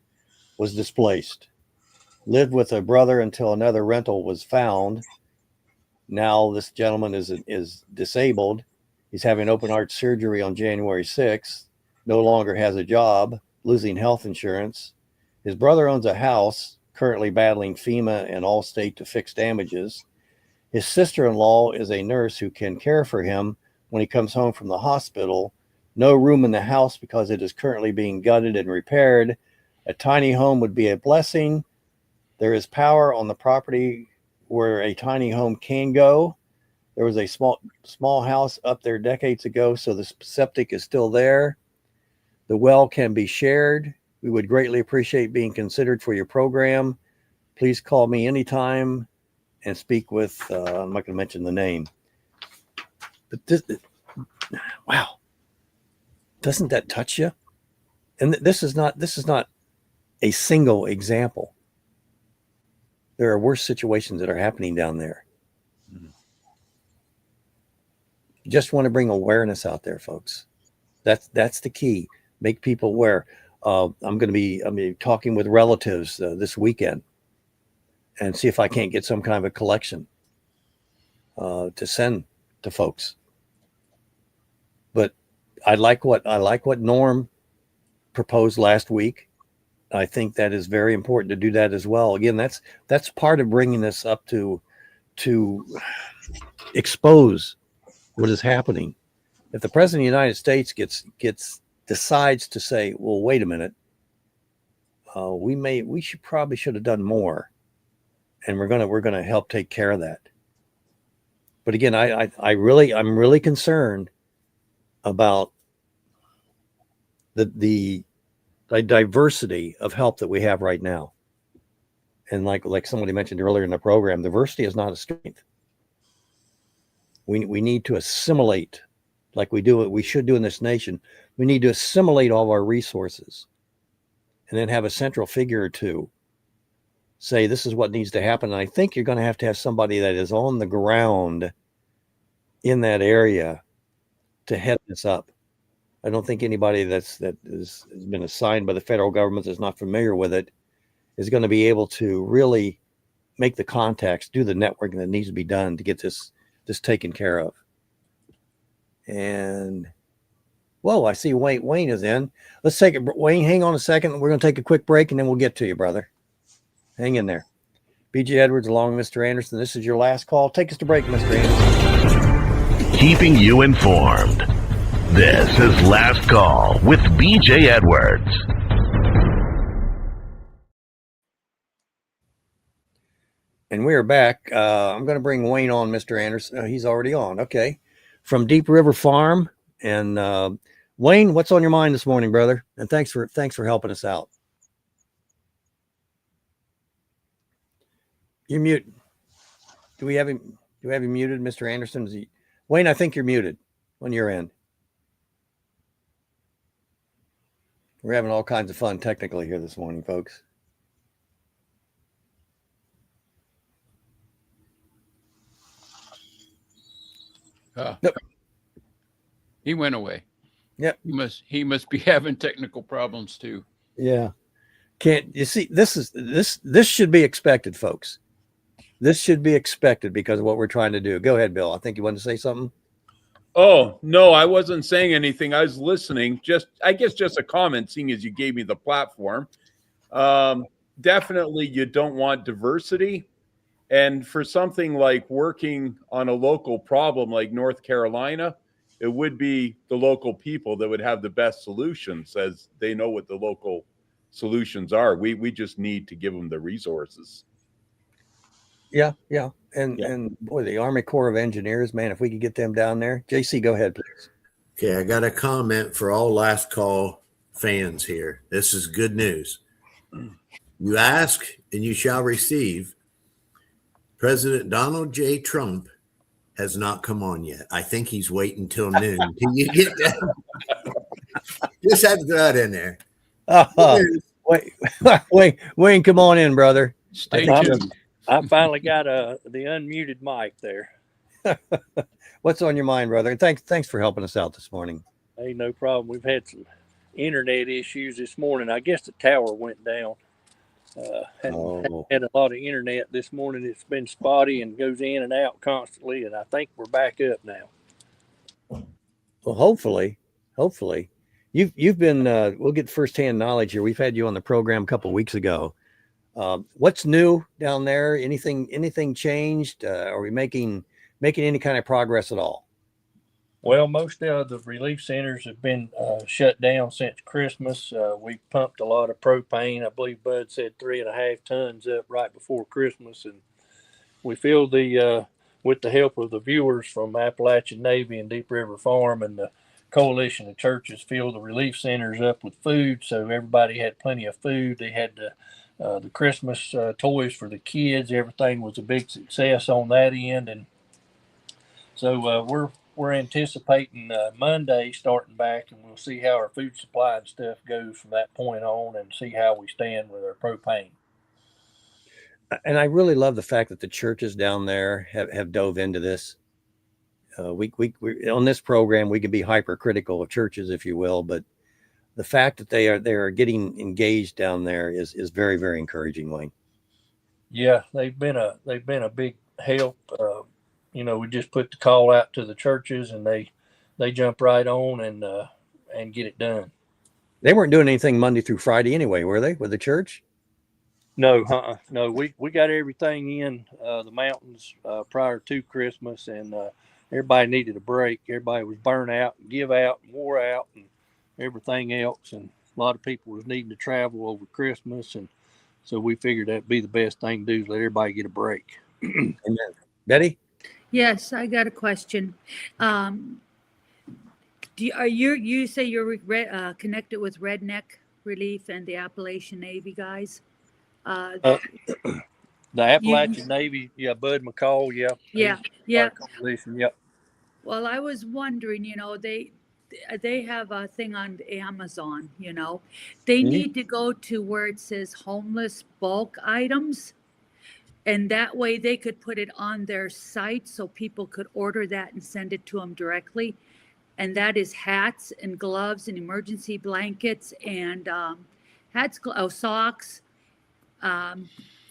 Was displaced. Lived with a brother until another rental was found. Now this gentleman is disabled. He's having open heart surgery on January 6th. No longer has a job, losing health insurance. His brother owns a house, currently battling FEMA and Allstate to fix damages. His sister-in-law is a nurse who can care for him when he comes home from the hospital. No room in the house because it is currently being gutted and repaired. A tiny home would be a blessing. There is power on the property where a tiny home can go. There was a small house up there decades ago, so the septic is still there. The well can be shared. We would greatly appreciate being considered for your program. Please call me anytime and speak with, I'm not going to mention the name. But this, wow, doesn't that touch you? And this is not a single example. There are worse situations that are happening down there. Just want to bring awareness out there, folks. That's the key. Make people aware. I'm going to be talking with relatives this weekend and see if I can't get some kind of a collection to send to folks. But I like what Norm proposed last week. I think that is very important to do that as well. Again, that's part of bringing this up to expose what is happening. If the president of the United States decides to say, well, wait a minute, we should have done more, and we're gonna help take care of that. But again, I'm really concerned about the diversity of help that we have right now. And like somebody mentioned earlier in the program, diversity is not a strength. We need to assimilate, like we should do in this nation. We need to assimilate all of our resources and then have a central figure or two say this is what needs to happen. And I think you're going to have somebody that is on the ground in that area to head this up. I don't think anybody that has been assigned by the federal government that's not familiar with it is going to be able to really make the contacts, do the networking that needs to be done to get this taken care of. And whoa, I see Wayne is in. Let's take it. Wayne, hang on a second. We're going to take a quick break and then we'll get to you, brother. Hang in there. BJ Edwards along with Mr. Anderson. This is your last call. Take us to break, Mr. Anderson. Keeping you informed. This is Last Call with BJ Edwards. And we are back. I'm going to bring Wayne on, Mr. Anderson. He's already on. Okay. From Deep River Farm. And Wayne, what's on your mind this morning, brother? And thanks for helping us out. You're mute. Do we have him muted, Mr. Anderson? Wayne, I think you're muted on your end. We're having all kinds of fun technically here this morning, folks. Nope. He went away. Yep. He must be having technical problems too. Yeah. Can't you see this should be expected, folks. This should be expected because of what we're trying to do. Go ahead, Bill. I think you wanted to say something. Oh, no, I wasn't saying anything. I was listening. I guess just a comment, seeing as you gave me the platform. Definitely you don't want diversity. And for something like working on a local problem like North Carolina, it would be the local people that would have the best solutions, as they know what the local solutions are. We just need to give them the resources. Yeah. And boy, the Army Corps of Engineers, man, if we could get them down there. JC, go ahead, please. Okay, I got a comment for all Last Call fans here. This is good news. You ask and you shall receive. President Donald J. Trump has not come on yet. I think he's waiting till noon. Can you get that? Just had to throw that in there. Wayne, come on in, brother. Stay tuned. I finally got the unmuted mic there. What's on your mind, brother? And thanks for helping us out this morning. Hey, no problem. We've had some internet issues this morning. I guess the tower went down. Had a lot of internet this morning. It's been spotty and goes in and out constantly, and I think we're back up now. Well, hopefully you've been. We'll get firsthand knowledge here. We've had you on the program a couple of weeks ago. What's new down there? Anything changed? Are we making any kind of progress at all? Well, most of the relief centers have been shut down since Christmas. We pumped a lot of propane. I believe Bud said 3.5 tons up right before Christmas. And we filled with the help of the viewers from Appalachian Navy and Deep River Farm and the Coalition of Churches, filled the relief centers up with food. So everybody had plenty of food. They had the Christmas toys for the kids. Everything was a big success on that end. And so we're anticipating Monday starting back, and we'll see how our food supply and stuff goes from that point on and see how we stand with our propane. And I really love the fact that the churches down there have dove into this. We on this program, we can be hypercritical of churches, if you will, but the fact that they are getting engaged down there is very, very encouraging, Wayne. Yeah, they've been a big help. We just put the call out to the churches, and they jump right on and get it done. They weren't doing anything Monday through Friday anyway, were they, with the church? No, no. We got everything in the mountains prior to Christmas, and everybody needed a break. Everybody was burnt out, give out, wore out, and everything else. And a lot of people was needing to travel over Christmas, and so we figured that'd be the best thing to do is let everybody get a break. Amen. Betty? Yes, I got a question. You say you're connected with Redneck Relief and the Appalachian Navy guys? The Appalachian Navy, yeah, Bud McCall, yeah. Yeah. Coalition, yep. Well, I was wondering, they have a thing on Amazon, they need to go to where it says homeless bulk items. And that way they could put it on their site so people could order that and send it to them directly. And that is hats and gloves and emergency blankets and socks,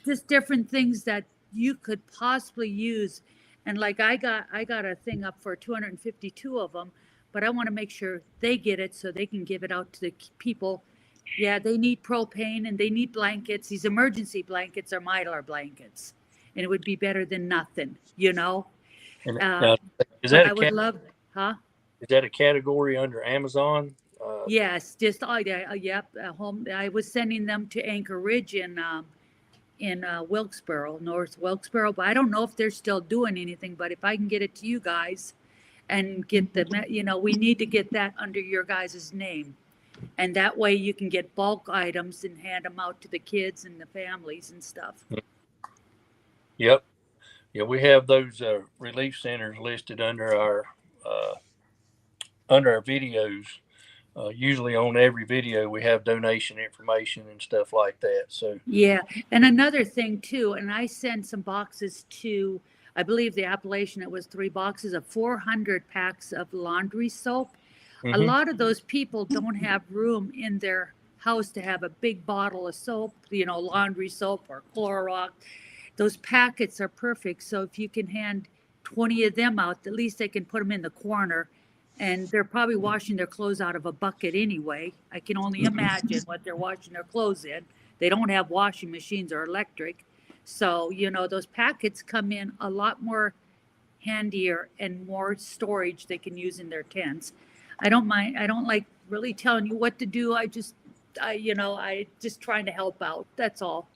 just different things that you could possibly use. And like I got a thing up for 252 of them, but I want to make sure they get it so they can give it out to the people. Yeah, they need propane and they need blankets. These emergency blankets are Mylar blankets, and it would be better than nothing, And, is that I would love, huh? Is that a category under Amazon? Yes, just yep. Home. I was sending them to Anchor Ridge in Wilkesboro, North Wilkesboro, but I don't know if they're still doing anything. But if I can get it to you guys, and get we need to get that under your guys' name. And that way you can get bulk items and hand them out to the kids and the families and stuff. Yep. Yeah, we have those relief centers listed under our videos. Usually on every video we have donation information and stuff like that. So yeah, and another thing too, and I sent some boxes to, I believe the Appalachian, it was 3 boxes of 400 packs of laundry soap. A lot of those people don't have room in their house to have a big bottle of soap, laundry soap or Clorox. Those packets are perfect. So if you can hand 20 of them out, at least they can put them in the corner. And they're probably washing their clothes out of a bucket anyway. I can only imagine what they're washing their clothes in. They don't have washing machines or electric. So, those packets come in a lot more handier and more storage they can use in their tents. I don't mind. I don't like really telling you what to do. I just trying to help out. That's all.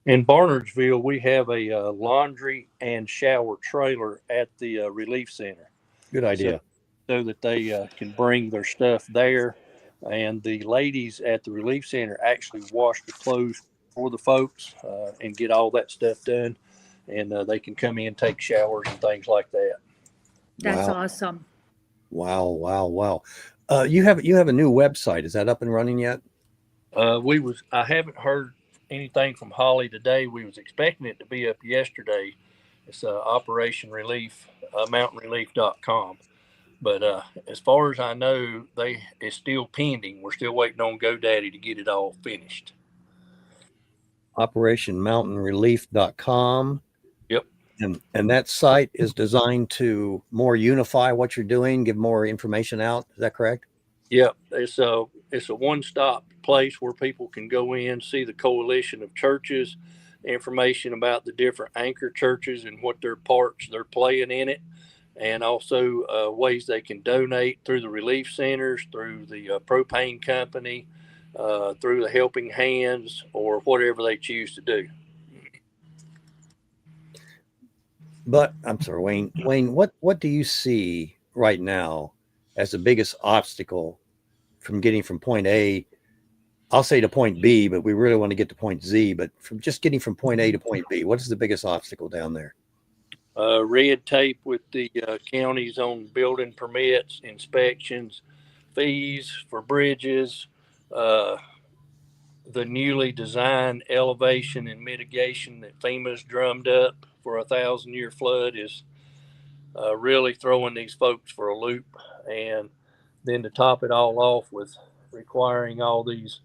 in Barnardsville, we have a laundry and shower trailer at the relief center. Good idea. So that they can bring their stuff there. And the ladies at the relief center actually wash the clothes for the folks and get all that stuff done. And they can come in, take showers and things like that. That's awesome. Wow. You have a new website. Is that up and running yet? I haven't heard anything from Holly today. We was expecting it to be up yesterday. It's Operation Relief, mountainrelief.com. But as far as I know, it's still pending. We're still waiting on GoDaddy to get it all finished. OperationMountainRelief.com. Yep. And that site is designed to more unify what you're doing, give more information out. Is that correct? Yep. It's a one-stop place where people can go in, see the coalition of churches, information about the different anchor churches and what their parts they're playing in it. And also ways they can donate through the relief centers, through the propane company, through the Helping Hands, or whatever they choose to do. But I'm sorry, Wayne, what do you see right now as the biggest obstacle from getting from point A, I'll say to point B, but we really want to get to point Z, but from just getting from point A to point B, what is the biggest obstacle down there? Red tape with the counties on building permits, inspections, fees for bridges, the newly designed elevation and mitigation that FEMA's drummed up for a 1,000-year flood is really throwing these folks for a loop. And then to top it all off with requiring all these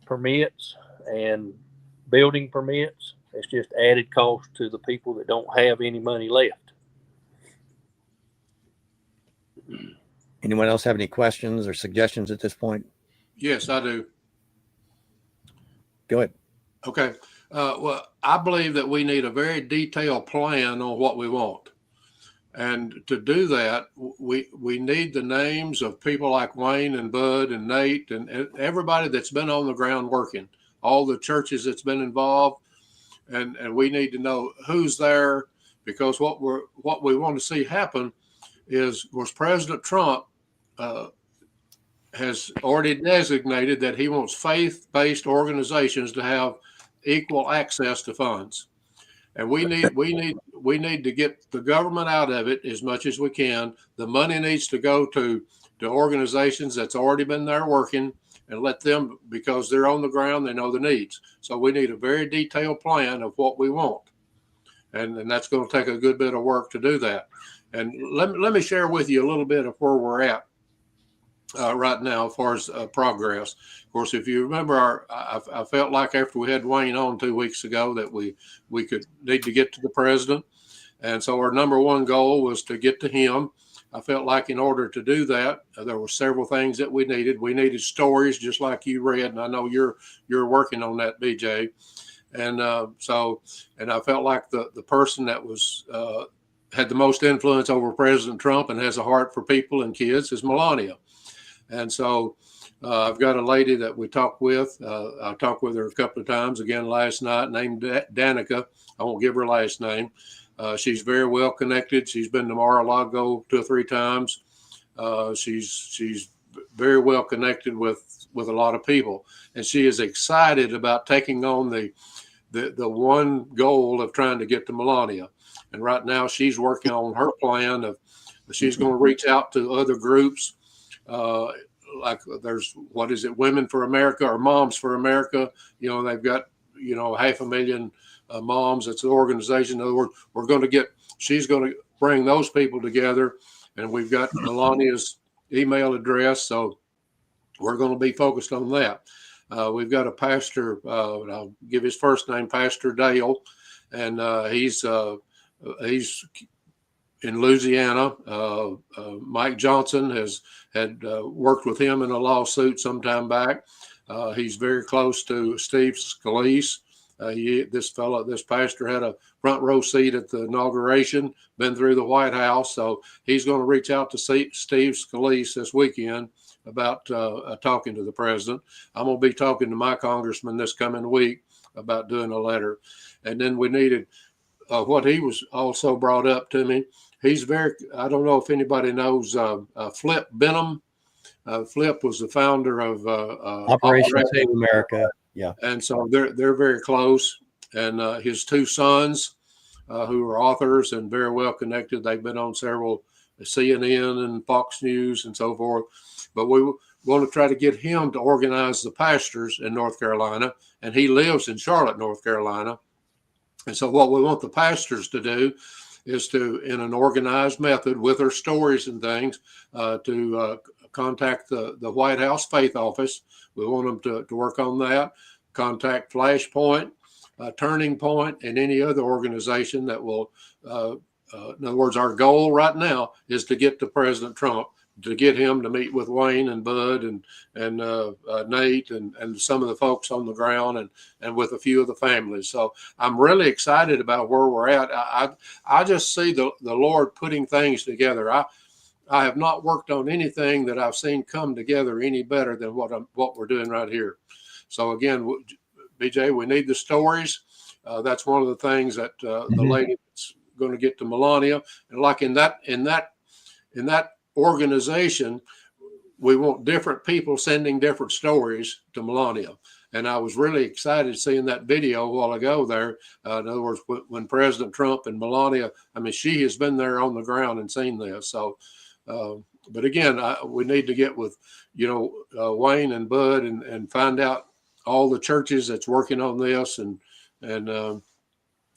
permits and building permits, it's just added cost to the people that don't have any money left. Anyone else have any questions or suggestions at this point? Yes, I do. Go ahead. Okay. Well, I believe that we need a very detailed plan on what we want. And to do that, we need the names of people like Wayne and Bud and Nate and everybody that's been on the ground working, all the churches that's been involved. And we need to know who's there, because what we want to see happen was President Trump has already designated that he wants faith-based organizations to have equal access to funds. And we need to get the government out of it as much as we can. The money needs to go to organizations that's already been there working, and let them, because they're on the ground, they know the needs. So we need a very detailed plan of what we want. And that's going to take a good bit of work to do that. And let me share with you a little bit of where we're at right now as far as progress. Of course, if you remember, I felt like after we had Wayne on 2 weeks ago that we could need to get to the president. And so our number one goal was to get to him. I felt like in order to do that, there were several things that we needed. We needed stories, just like you read, and I know you're working on that, BJ. And and I felt like the person that was had the most influence over President Trump and has a heart for people and kids is Melania. And so I've got a lady that we talked with. I talked with her a couple of times again last night, named Danica. I won't give her last name. She's very well connected. She's been to Mar-a-Lago 2 or 3 times. She's very well connected with a lot of people, and she is excited about taking on the one goal of trying to get to Melania. And right now she's working on her plan of she's going to reach out to other groups. Like there's, what is it, Women for America or Moms for America. You know, they've got, 500,000 moms. It's an organization. In other words, she's going to bring those people together. And we've got Melania's email address. So we're going to be focused on that. We've got a pastor, I'll give his first name, Pastor Dale, and he's in Louisiana. Mike Johnson had worked with him in a lawsuit some time back. He's very close to Steve Scalise. This pastor had a front row seat at the inauguration, been through the White House. So he's going to reach out to Steve Scalise this weekend about talking to the president. I'm going to be talking to my congressman this coming week about doing a letter. And then we needed what he was also brought up to me. I don't know if anybody knows Flip Benham. Flip was the founder of Operation Save America. Yeah. And so they're very close. And his 2 sons, who are authors and very well connected, they've been on several CNN and Fox News and so forth. But we want to try to get him to organize the pastors in North Carolina. And he lives in Charlotte, North Carolina. And so what we want the pastors to do is to, in an organized method with their stories and things, to contact the White House Faith Office. We want them to work on that. Contact Flashpoint, Turning Point, and any other organization that will, in other words, our goal right now is to get to President Trump, to get him to meet with Wayne and Bud and Nate and some of the folks on the ground and with a few of the families. So I'm really excited about where we're at. I just see the Lord putting things together. I have not worked on anything that I've seen come together any better than what we're doing right here. So again, BJ, we need the stories. That's one of the things that the lady that's going to get to Melania, and like in that organization, we want different people sending different stories to Melania. And I was really excited seeing that video a while ago there. In other words, when President Trump and Melania, she has been there on the ground and seen this. So, but again, we need to get with, Wayne and Bud and find out all the churches that's working on this. And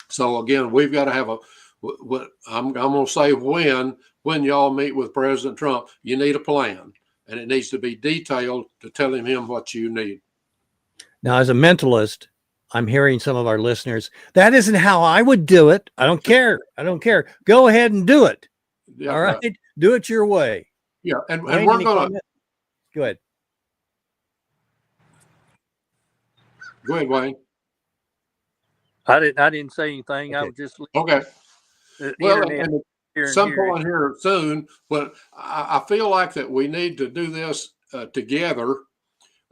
so again, we've got to have I'm going to say when y'all meet with President Trump, you need a plan, and it needs to be detailed to tell him what you need. Now, as a mentalist, I'm hearing some of our listeners, that isn't how I would do it. I don't care. Go ahead and do it. Yeah, all right. Do it your way. Yeah. And we're going to go ahead. Go ahead, Wayne. I didn't say anything. Okay. I was just okay. Well, and at some point here soon, but I feel like that we need to do this together.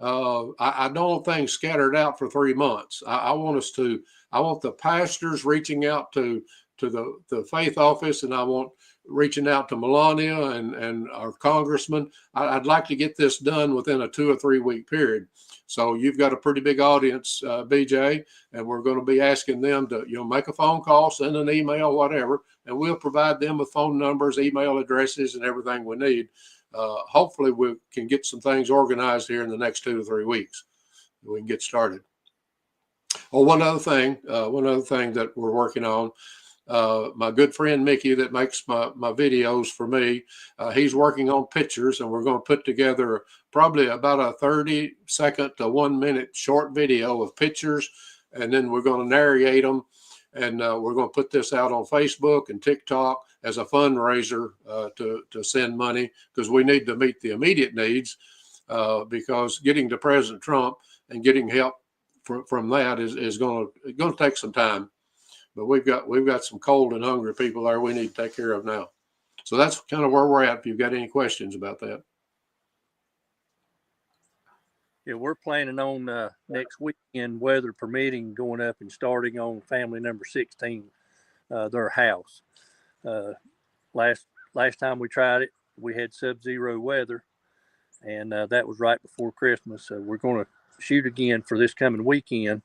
I don't want things scattered out for 3 months. I want the pastors reaching out to the faith office, and I want reaching out to Melania and our congressman. I'd like to get this done within a 2 or 3 week period. So you've got a pretty big audience, BJ, and we're going to be asking them to, make a phone call, send an email, whatever, and we'll provide them with phone numbers, email addresses, and everything we need. Hopefully we can get some things organized here in the next 2 to 3 weeks. We can get started. Oh, one other thing that we're working on. My good friend Mickey that makes my videos for me, he's working on pictures, and we're going to put together probably about a 30-second to 1 minute short video of pictures, and then we're going to narrate them, and we're going to put this out on Facebook and TikTok as a fundraiser to send money, because we need to meet the immediate needs, because getting to President Trump and getting help from that is going to take some time. But we've got some cold and hungry people there we need to take care of now. So that's kind of where we're at. If you've got any questions about that. Yeah, we're planning on next weekend, weather permitting, going up and starting on family number 16 their house. Last time we tried it, we had sub-zero weather, and that was right before Christmas. So we're going to shoot again for this coming weekend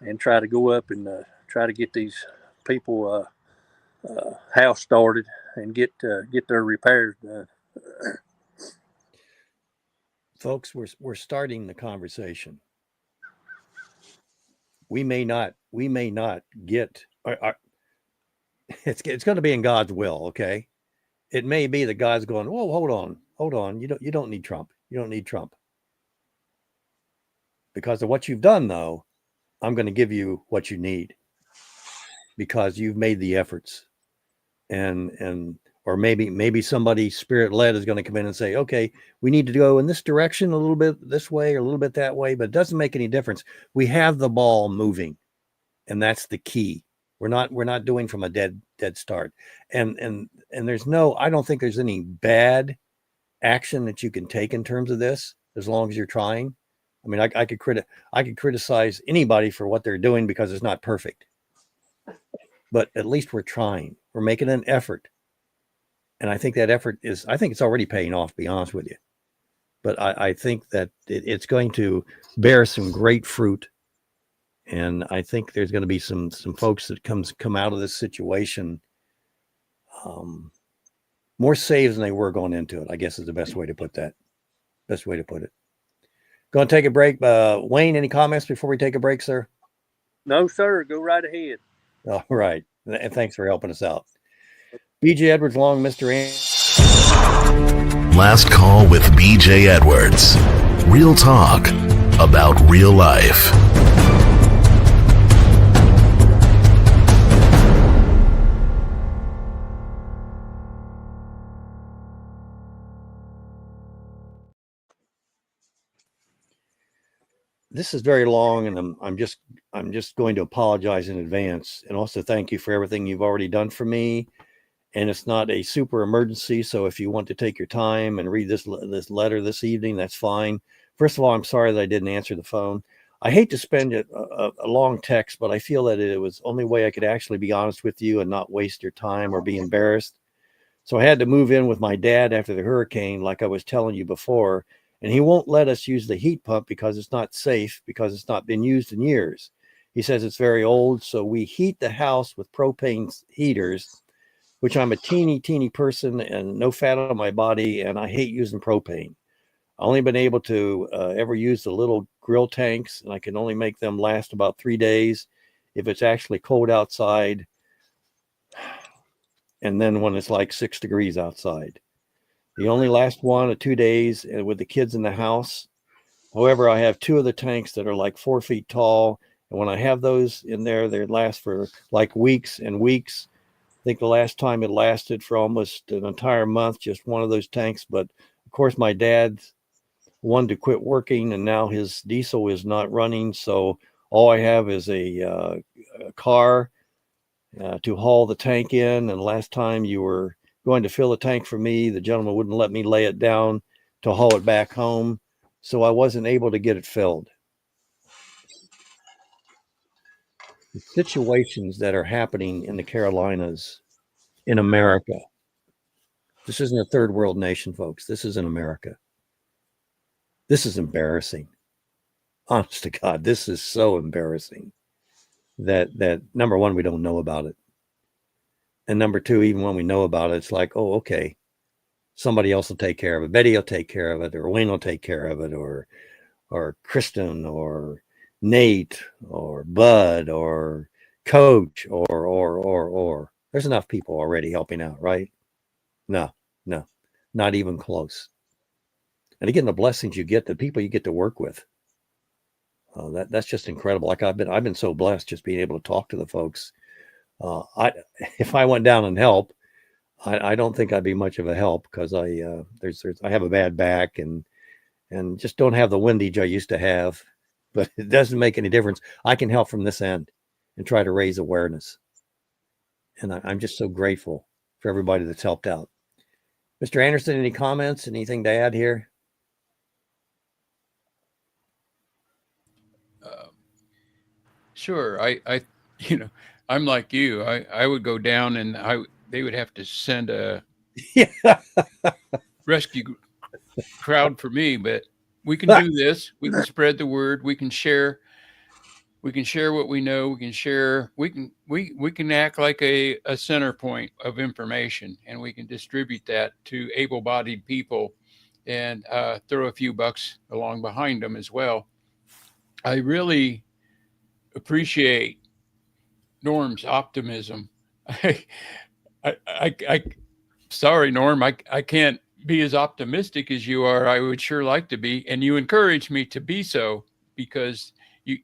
and try to go up and try to get these people house started and get their repairs done. Folks, we're starting the conversation. We may not get. It's going to be in God's will, okay? It may be that God's going, whoa, hold on. You don't need Trump. You don't need Trump. Because of what you've done, though, I'm going to give you what you need because you've made the efforts. Or maybe somebody spirit-led is going to come in and say, okay, we need to go in this direction a little bit this way or a little bit that way, but it doesn't make any difference. We have the ball moving, and that's the key. We're not doing from a dead start. And there's I don't think there's any bad action that you can take in terms of this as long as you're trying. I mean, I could criticize anybody for what they're doing because it's not perfect. But at least we're trying. We're making an effort. And I think that effort it's already paying off, to be honest with you. But I think that it's going to bear some great fruit. And I think there's going to be some folks that come out of this situation more saved than they were going into it, I guess is the best way to put that. Best way to put it. Going to take a break. Wayne, any comments before we take a break, sir? No, sir. Go right ahead. All right. And thanks for helping us out. BJ Edwards, along Mr. Last call with BJ Edwards. Real talk about real life. This is very long, and I'm just going to apologize in advance, and also thank you for everything you've already done for me. And it's not a super emergency, so if you want to take your time and read this letter this evening, that's fine. First of all, I'm sorry that I didn't answer the phone. I hate to spend a long text, but I feel that it was the only way I could actually be honest with you and not waste your time or be embarrassed. So I had to move in with my dad after the hurricane, like I was telling you before. And he won't let us use the heat pump because it's not safe, because it's not been used in years. He says it's very old, so we heat the house with propane heaters, which I'm a teeny person and no fat on my body, and I hate using propane. I've only been able to ever use the little grill tanks, and I can only make them last about 3 days if it's actually cold outside, and then when it's like 6 degrees outside. They only last 1 or 2 days with the kids in the house. However, I have 2 of the tanks that are like 4 feet tall. And when I have those in there, they last for like weeks and weeks. I think the last time it lasted for almost an entire month, just one of those tanks. But of course, my dad wanted to quit working, and now his diesel is not running. So all I have is a car to haul the tank in. And last time you were going to fill the tank for me, the gentleman wouldn't let me lay it down to haul it back home, so I wasn't able to get it filled. The situations that are happening in the Carolinas, in America, this isn't a third world nation, folks. This is in America. This is embarrassing. Honest to God, this is so embarrassing that number one, we don't know about it. And number two, even when we know about it, it's like, oh, okay, somebody else will take care of it. Betty will take care of it, or Wayne will take care of it, or Kristin, or Nate, or Bud, or Coach, or. There's enough people already helping out, right? No, not even close. And again, the blessings you get, the people you get to work with, that's just incredible. Like I've been so blessed just being able to talk to the folks. If I went down and help, I don't think I'd be much of a help because I have a bad back and just don't have the windage I used to have. But it doesn't make any difference. I can help from this end and try to raise awareness. And I'm just so grateful for everybody that's helped out. Mr. Anderson, any comments? Anything to add here? Sure. I'm like you. I would go down and they would have to send a rescue crowd for me, but we can do this. We can spread the word. We can share what we know. We can act like a center point of information, and we can distribute that to able-bodied people and throw a few bucks along behind them as well. I really appreciate Norm's optimism. I sorry, Norm, I can't be as optimistic as you are. I would sure like to be, and you encourage me to be so, because you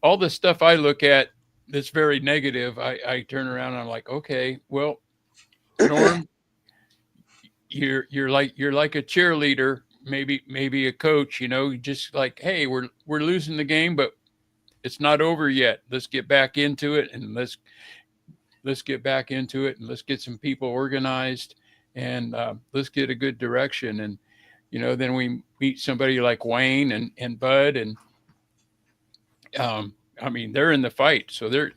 all the stuff I look at that's very negative, I turn around and I'm like, okay, well, Norm, you're like a cheerleader, maybe a coach, just like, hey, we're losing the game, but it's not over yet. Let's get back into it, and let's get back into it, and let's get some people organized, and let's get a good direction. And then we meet somebody like Wayne and Bud, and I mean, they're in the fight, so they're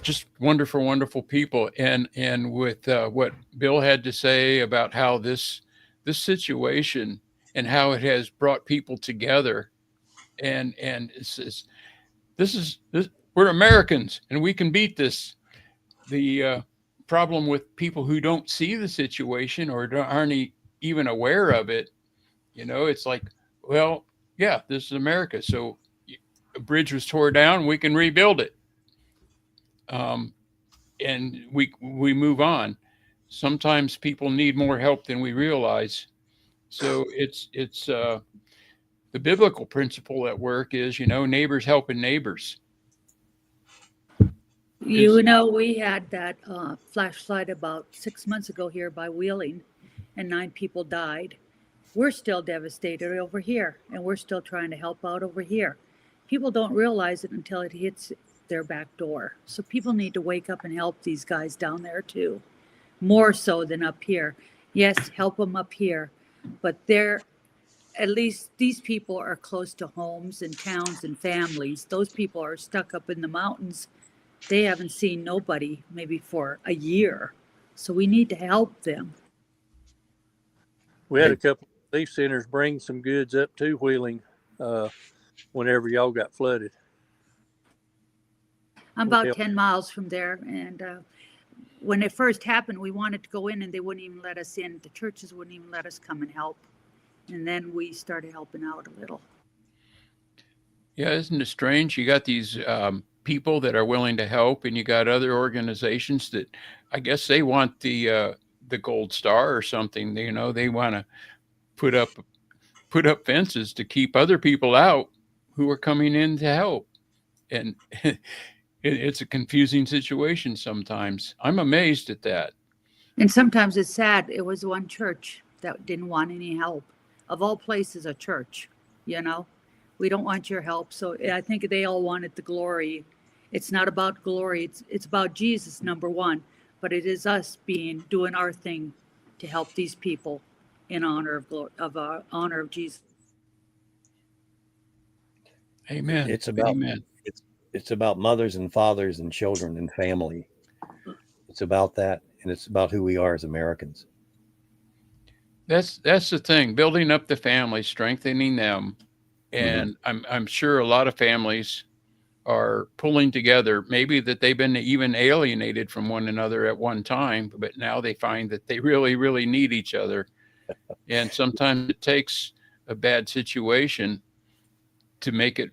just wonderful, wonderful people. And with what Bill had to say about how this situation and how it has brought people together, and this we're Americans and we can beat this. The problem with people who don't see the situation or aren't even aware of it, it's like, well, yeah, this is America. So a bridge was torn down, we can rebuild it. And we move on. Sometimes people need more help than we realize. So it's the biblical principle at work is, neighbors helping neighbors. We had that flash flood about 6 months ago here by Wheeling, and 9 people died. We're still devastated over here, and we're still trying to help out over here. People don't realize it until it hits their back door. So people need to wake up and help these guys down there too, more so than up here. Yes, help them up here, but at least these people are close to homes and towns and families. Those people are stuck up in the mountains. They haven't seen nobody maybe for a year. So we need to help them. We had a couple of relief centers bring some goods up to Wheeling whenever y'all got flooded. I'm about 10 miles from there. And when it first happened, we wanted to go in and they wouldn't even let us in. The churches wouldn't even let us come and help. And then we started helping out a little. Yeah, isn't it strange? You got these people that are willing to help, and you got other organizations that I guess they want the gold star or something. They want to put up fences to keep other people out who are coming in to help. And it's a confusing situation sometimes. I'm amazed at that. And sometimes it's sad. It was one church that didn't want any help. Of all places, a church, we don't want your help. So I think they all wanted the glory. It's not about glory. It's about Jesus, number one. But it is us doing our thing to help these people in honor of Jesus. Amen. It's about mothers and fathers and children and family. It's about that, and it's about who we are as Americans. That's the thing, building up the family, strengthening them. And I'm sure a lot of families are pulling together, maybe that they've been even alienated from one another at one time, but now they find that they really, really need each other. And sometimes it takes a bad situation to make it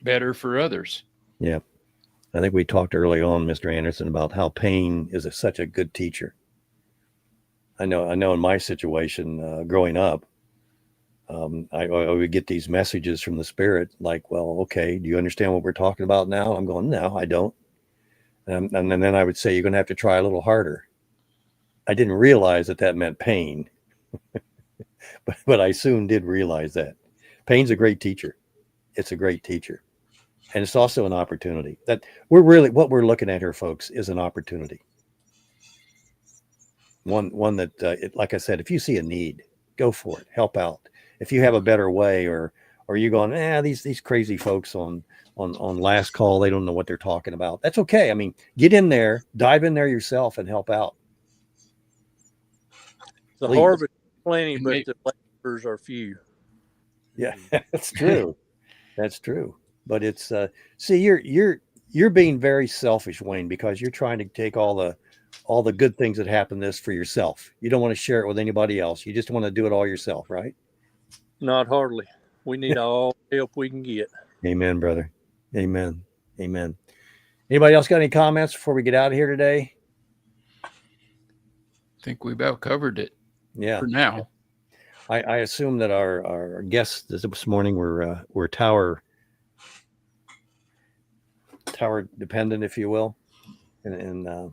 better for others. Yeah. I think we talked early on, Mr. Anderson, about how pain is such a good teacher. I know in my situation, growing up, I would get these messages from the Spirit like, well, okay, do you understand what we're talking about now? I'm going, no, I don't. And then I would say, you're going to have to try a little harder. I didn't realize that meant pain, but I soon did realize that. Pain's a great teacher. It's a great teacher. And it's also an opportunity. That what we're looking at here, folks, is an opportunity. One that, like I said, if you see a need, go for it, help out. If you have a better way, or you're going, these crazy folks on on last call. They don't know what they're talking about. That's okay. I mean, get in there, dive in there yourself, and help out. The Please. harvest is plenty, but the laborers are few. Yeah, that's true. That's true. But it's see, you're being very selfish, Wayne, because you're trying to take all the good things that happen to this for yourself. You don't want to share it with anybody else. You just want to do it all yourself, right? Not hardly. We need all the help we can get. Amen, brother. Amen. Amen. Anybody else got any comments before we get out of here today? I think we've about covered it. Yeah. For now. I assume that our guests this morning were tower dependent, if you will. And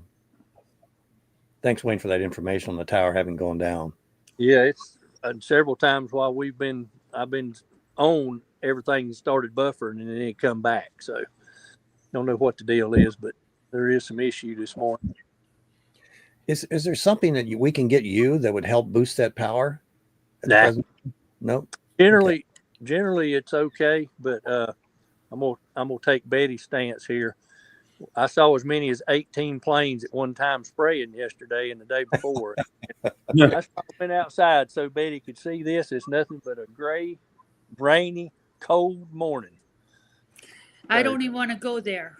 thanks, Wayne, for that information on the tower having gone down. Yeah, it's several times while I've been on, everything started buffering and then it come back. So don't know what the deal is, but there is some issue this morning. Is there something that we can get you that would help boost that power? Nah. No. Generally it's okay, but I'm gonna take Betty's stance here. I saw as many as 18 planes at one time spraying yesterday and the day before. I went outside so Betty could see this. It's nothing but a gray, rainy, cold morning. I don't even want to go there.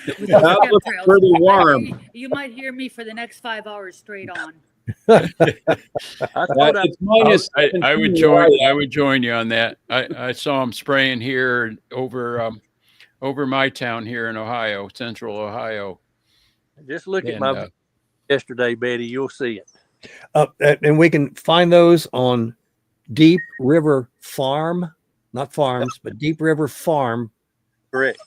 With That those was chemtrails. pretty warm. You might hear me for the next 5 hours straight on. I would join you on that. I saw them spraying here over my town here in Ohio, central Ohio. Just look at my yesterday, Betty. You'll see it. And we can find those on Deep River Farm, not farms, but Deep River Farm. Correct.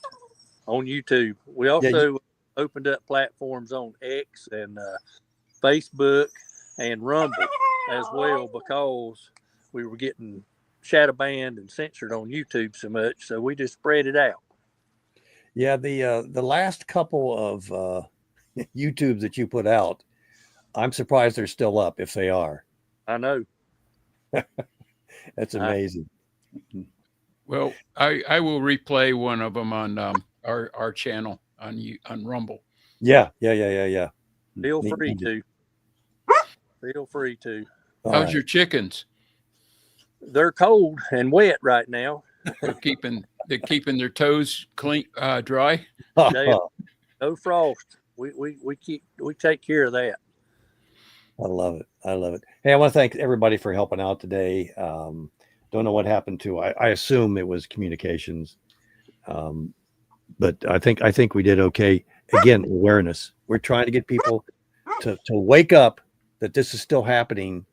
On YouTube. We also opened up platforms on X and Facebook and Rumble as well, because we were getting shadow banned and censored on YouTube so much. So we just spread it out. Yeah, the last couple of YouTubes that you put out, I'm surprised they're still up if they are. I know. That's amazing. Well, I will replay one of them on our channel on Rumble. Yeah. Feel free to. Feel free to. How's your chickens? They're cold and wet right now. They're keeping their toes clean, dry. No frost. We take care of that. I love it. Hey, I want to thank everybody for helping out today. Don't know what happened to. I assume it was communications, but I think we did okay. Again, awareness. We're trying to get people to wake up that this is still happening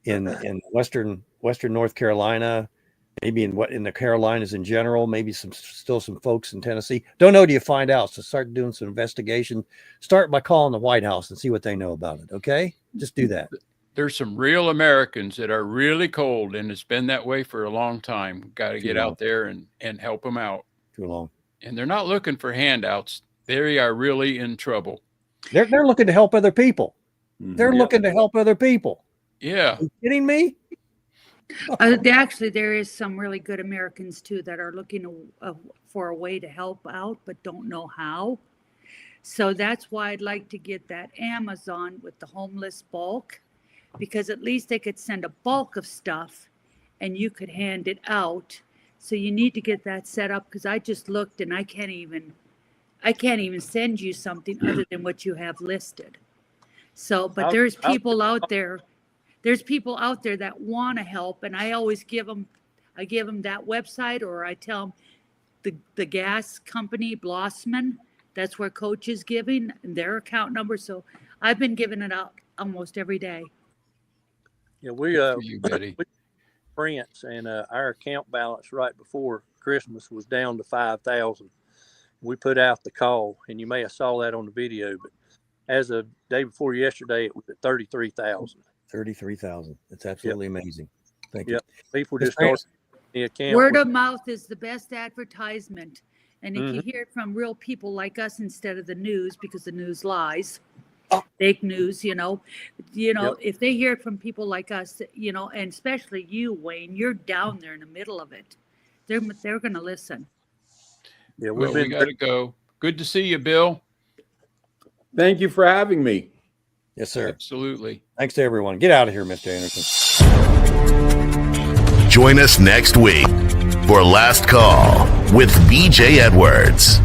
in Western North Carolina, maybe in the Carolinas in general, maybe still some folks in Tennessee. Don't know till you find out. So start doing some investigation. Start by calling the White House and see what they know about it. Okay, just do that. There's some real Americans that are really cold, and it's been that way for a long time. Got to get out there and help them out. Too long. And they're not looking for handouts. They are really in trouble. They're looking to help other people. They're looking to help other people. Yeah. Are you kidding me? Actually, there is some really good Americans too that are looking for a way to help out, but don't know how. So that's why I'd like to get that Amazon with the homeless bulk, because at least they could send a bulk of stuff and you could hand it out. So you need to get that set up, because I just looked and I can't even send you something other than what you have listed. So, but there's people out there. There's people out there that want to help, and I always give them that website, or I tell them the gas company, Blossman, that's where Coach is giving their account number. So I've been giving it out almost every day. Yeah, we France, and our account balance right before Christmas was down to 5,000. We put out the call, and you may have saw that on the video, but as of day before yesterday, it was at 33,000. 33,000. That's absolutely amazing. Thank you. People just start the account. Word of mouth is the best advertisement. And if you hear it from real people like us instead of the news, because the news lies, fake news, if they hear it from people like us, and especially you, Wayne, you're down there in the middle of it. They're going to listen. Yeah, Well, we got to go. Good to see you, Bill. Thank you for having me. Yes, sir. Absolutely. Thanks to everyone. Get out of here, Mr. Anderson. Join us next week for Last Call with BJ Edwards.